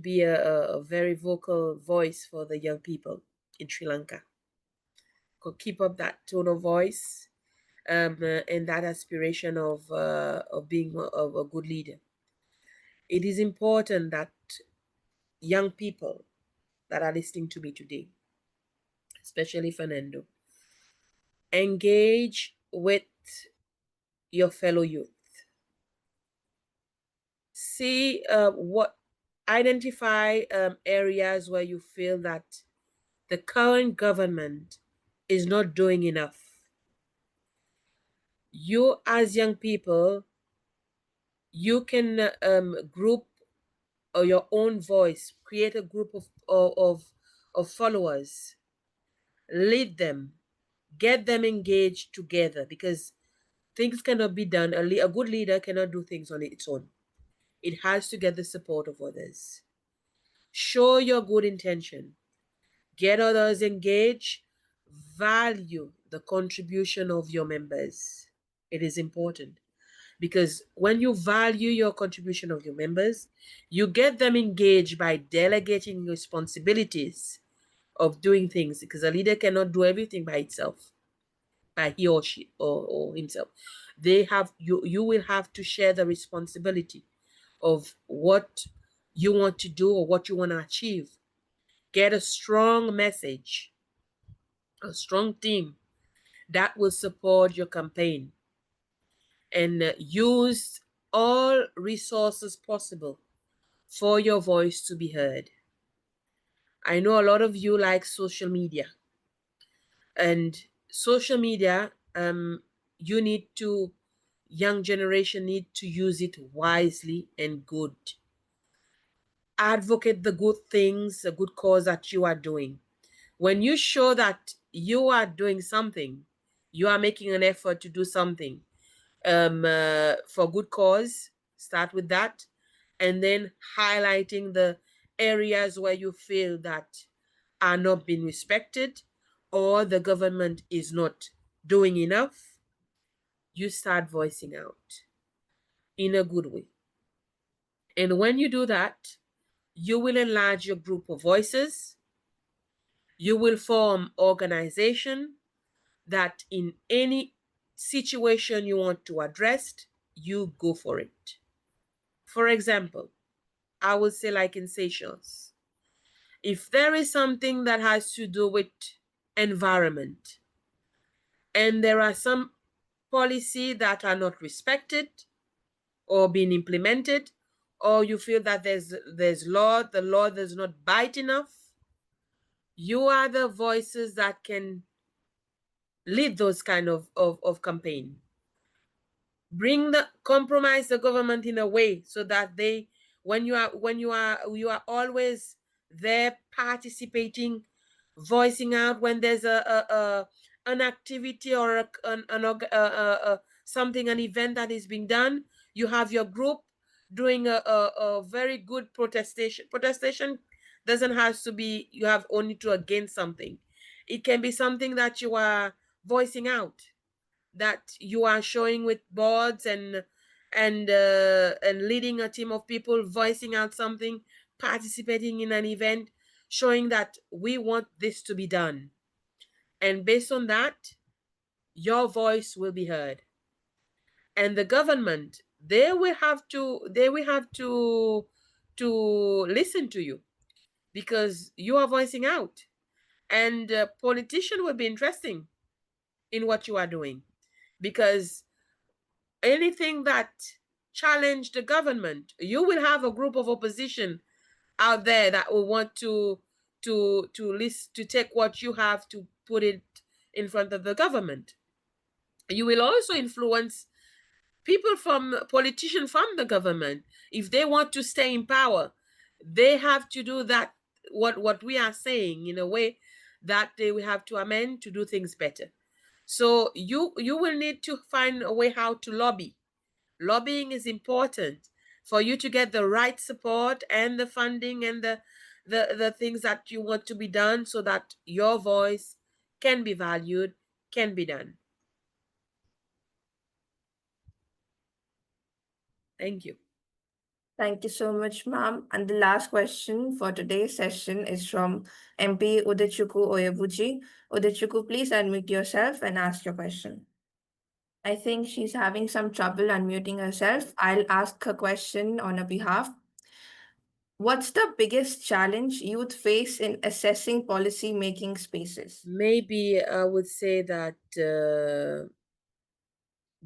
be a very vocal voice for the young people in Sri Lanka. Keep up that tone of voice and that aspiration of being a good leader. It is important that young people that are listening to me today, especially Fernando, engage with your fellow youth. See identify areas where you feel that the current government is not doing enough. You as young people, you can group your own voice, create a group of followers, lead them, get them engaged together, because things cannot be done. A good leader cannot do things on its own. It has to get the support of others. Show your good intention. Get others engaged. Value the contribution of your members. It is important, because when you value your contribution of your members, you get them engaged by delegating responsibilities of doing things, because a leader cannot do everything by itself, by he or she or himself. You will have to share the responsibility of what you want to do or what you want to achieve. Get a strong message, a strong team that will support your campaign, and use all resources possible for your voice to be heard. I know a lot of you like social media, and social media, young generation need to use it wisely and good. Advocate the good things, the good cause that you are doing. When you show that you are doing something, you are making an effort to do something for good cause, start with that, and then highlighting the areas where you feel that are not being respected or the government is not doing enough. You start voicing out in a good way. And when you do that, you will enlarge your group of voices. You will form organization that in any situation you want to address, you go for it. For example, I would say, like in Seychelles, if there is something that has to do with environment and there are some policies that are not respected or being implemented, or you feel that the law does not bite enough, you are the voices that can lead those kind of campaign. Compromise the government in a way so that you are always there participating, voicing out when there's an activity or an event that is being done. You have your group doing a very good protestation doesn't have to be you have only to against something. It can be something that you are voicing out, that you are showing with boards and leading a team of people, voicing out something, participating in an event, showing that we want this to be done. And based on that, your voice will be heard. And the government, they will have to listen to you because you are voicing out, and politician will be interesting in what you are doing, because anything that challenge the government, you will have a group of opposition out there that will want to take what you have to put it in front of the government. You will also influence people from politicians from the government. If they want to stay in power, they have to do that, what we are saying, in a way that they will have to amend to do things better. So you will need to find a way how to lobby. Lobbying is important for you to get the right support and the funding and the things that you want to be done, so that your voice can be valued, can be done. Thank you. Thank you so much, ma'am. And the last question for today's session is from MP Udechukwu Oyebuchi. Udechukwu, please unmute yourself and ask your question. I think she's having some trouble unmuting herself. I'll ask her question on her behalf. What's the biggest challenge youth face in assessing policy making spaces? Maybe I would say that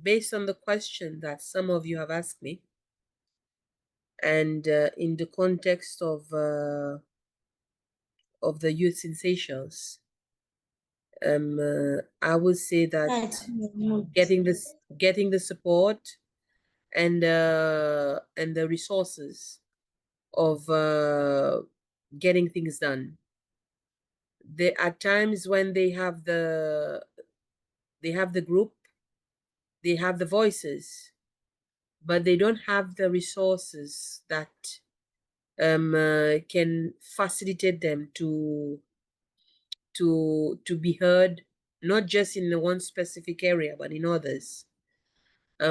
based on the question that some of you have asked me, and in the context of the youth in Seychelles, I would say that getting the support and the resources of getting things done. There are times when they have the group, they have the voices, but they don't have the resources that can facilitate them to be heard, not just in the one specific area, but in others.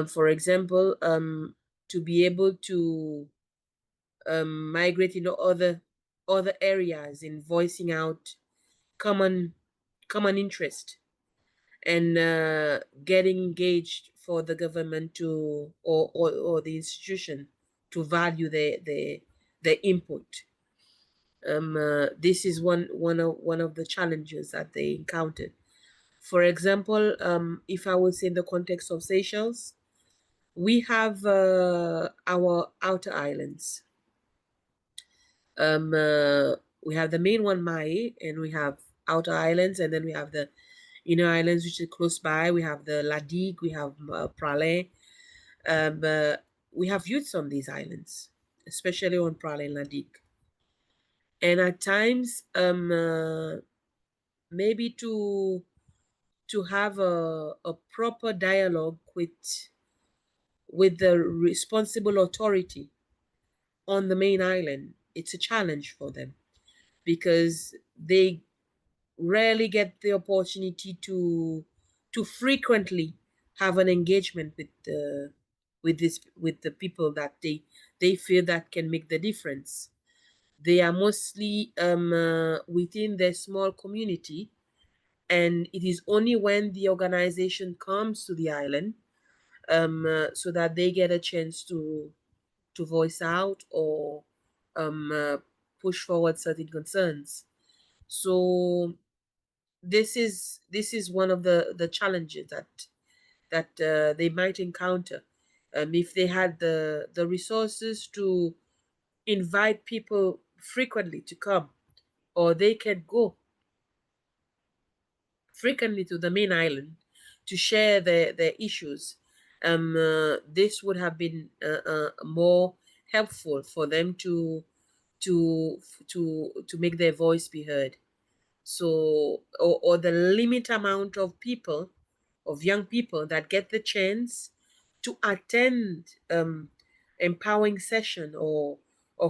For example, to be able to migrate into other areas in voicing out common interest, and getting engaged for the government to or the institution to value their input. This is one of the challenges that they encountered. For example, if I would say in the context of Seychelles, we have our outer islands. We have the main one, Mai, and we have outer islands, and then we have the inner islands, which are close by. We have the Ladig, we have Pralay. We have youths on these islands, especially on Pralay and Ladig. And at times, maybe to have a proper dialogue with the responsible authority on the main island, it's a challenge for them, because they rarely get the opportunity to frequently have an engagement with the people that they feel that can make the difference. They are mostly within their small community, and it is only when the organization comes to the island so that they get a chance to voice out or push forward certain concerns. So this is one of the challenges that they might encounter if they had the resources to invite people frequently to come, or they can go frequently to the main island to share their issues. This would have been more helpful for them to make their voice be heard. So, or the limit amount of people, of young people that get the chance to attend empowering session or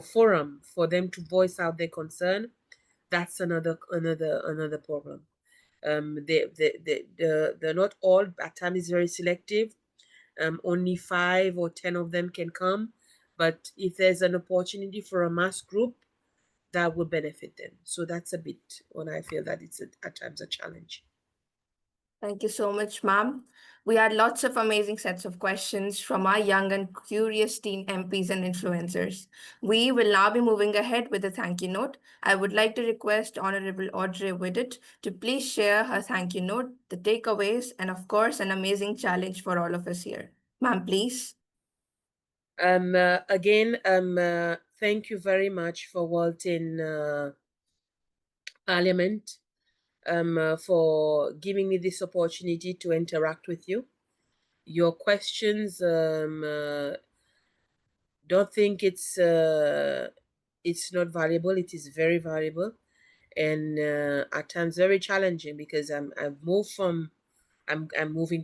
forum for them to voice out their concern, that's another problem. They're not all, at times it's very selective. Only 5 or 10 of them can come, but if there's an opportunity for a mass group, that will benefit them. So that's a bit when I feel that it's at times a challenge. Thank you so much, ma'am. We had lots of amazing sets of questions from our young and curious teen MPs and influencers. We will now be moving ahead with a thank you note. I would like to request Honorable Audrey Vidot to please share her thank you note, the takeaways, and of course, an amazing challenge for all of us here. Ma'am, please. Again, thank you very much for Walton Parliament, for giving me this opportunity to interact with you. Your questions, don't think it's not valuable. It is very valuable, and at times very challenging, because I'm moving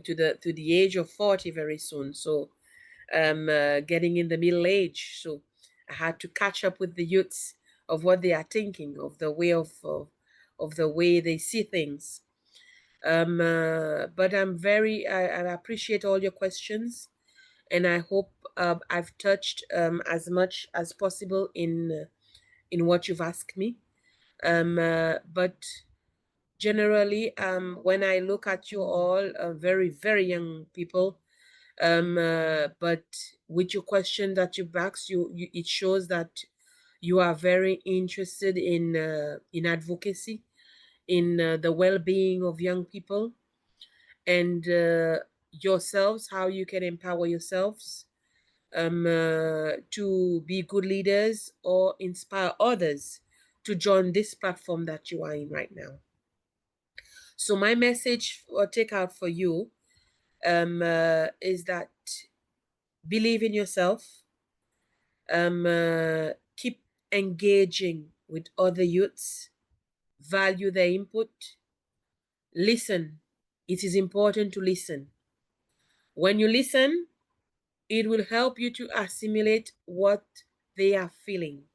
to the age of 40 very soon. So I'm getting in the middle age. So I had to catch up with the youths of what they are thinking, of the way of the way they see things. But I appreciate all your questions, and I hope I've touched as much as possible in what you've asked me. But generally, when I look at you all, very, very young people, but with your question that you've asked, it shows that you are very interested in advocacy, in the well-being of young people, and yourselves, how you can empower yourselves to be good leaders or inspire others to join this platform that you are in right now. So my message or takeout for you is that believe in yourself, keep engaging with other youths, value their input, listen. It is important to listen. When you listen, it will help you to assimilate what they are feeling.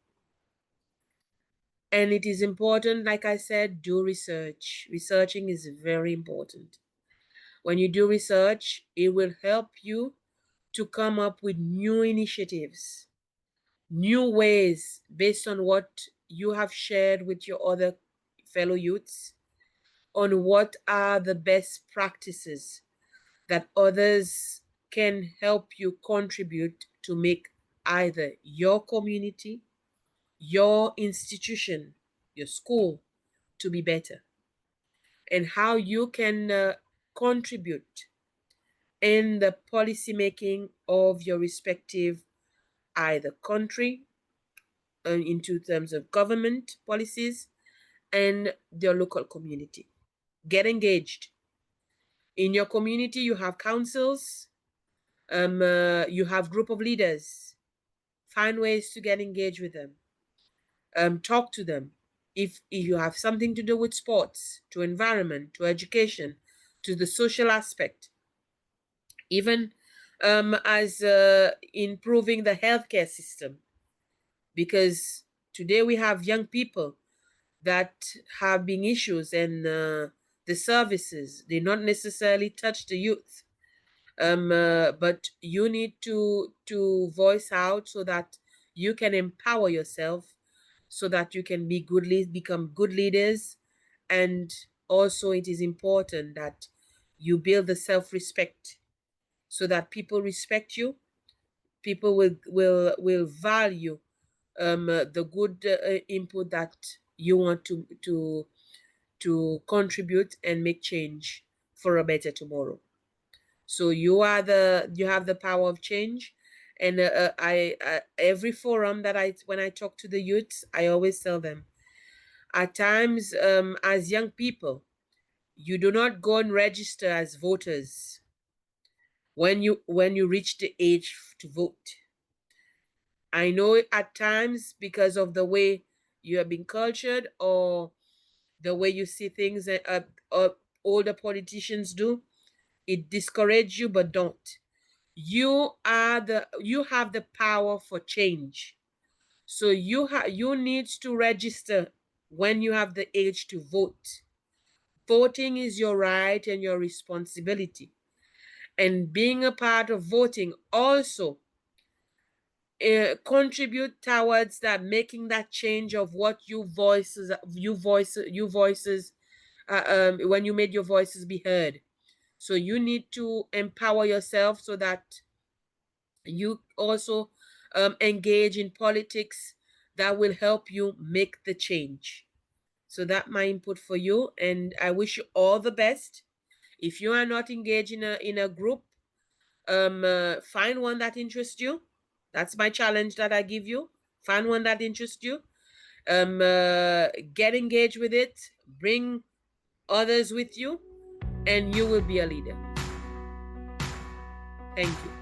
And it is important, like I said, do research. Researching is very important. When you do research, it will help you to come up with new initiatives, new ways based on what you have shared with your other fellow youths, on what are the best practices that others can help you contribute to make either your community, your institution, your school to be better, and how you can contribute in the policy making of your respective either country, into terms of government policies, and your local community. Get engaged. In your community, you have councils, you have group of leaders. Find ways to get engaged with them. Talk to them. If you have something to do with sports, to environment, to education, to the social aspect, even as improving the healthcare system, because today we have young people that have been issues, and the services, they not necessarily touch the youth, but you need to voice out so that you can empower yourself, so that you can become good leaders. And also it is important that you build the self-respect, so that people respect you, people will value the good input that you want to contribute and make change for a better tomorrow. So you have the power of change. And I every forum that when I talk to the youths, I always tell them, at times, as young people, you do not go and register as voters when you reach the age to vote. I know at times, because of the way you have been cultured, or the way you see things that older politicians do, it discourages you, but don't. You have the power for change. So you need to register when you have the age to vote. Voting is your right and your responsibility. And being a part of voting also contribute towards that, making that change of what when you made your voices be heard. So you need to empower yourself so that you also engage in politics that will help you make the change. So that's my input for you, and I wish you all the best. If you are not engaged in a group, find one that interests you. That's my challenge that I give you. Find one that interests you. Get engaged with it. Bring others with you, and you will be a leader. Thank you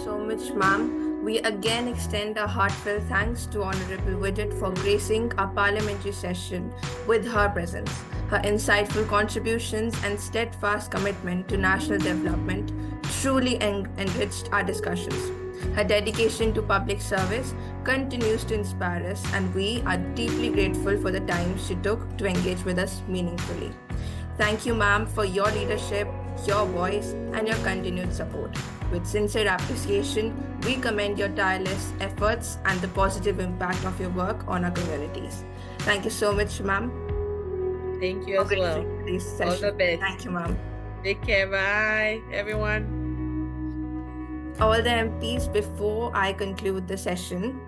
so much, ma'am. We again extend our heartfelt thanks to Honorable Vidot for gracing our parliamentary session with her presence. Her insightful contributions and steadfast commitment to national development truly enriched our discussions. Her dedication to public service continues to inspire us, and we are deeply grateful for the time she took to engage with us meaningfully. Thank you, ma'am, for your leadership, your voice, and your continued support. With sincere appreciation, we commend your tireless efforts and the positive impact of your work on our communities. Thank you so much, ma'am. Thank you as well. All the best. Thank you, ma'am. Take care. Bye, everyone. All the MPs, before I conclude the session,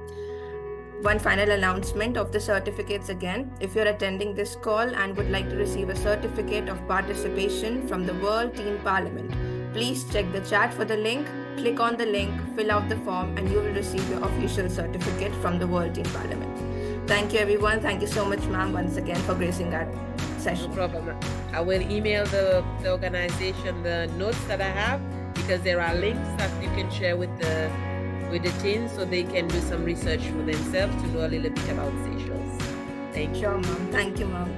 one final announcement of the certificates again. If you're attending this call and would like to receive a certificate of participation from the World Teen Parliament, please check the chat for the link, click on the link, fill out the form, and you will receive your official certificate from the World Teen Parliament. Thank you, everyone. Thank you so much, ma'am, once again for gracing our session. No problem. I will email the organization the notes that I have, because there are links that you can share with the teens so they can do some research for themselves to know a little bit about Seychelles. Thank you. Sure, ma'am. Thank you, ma'am.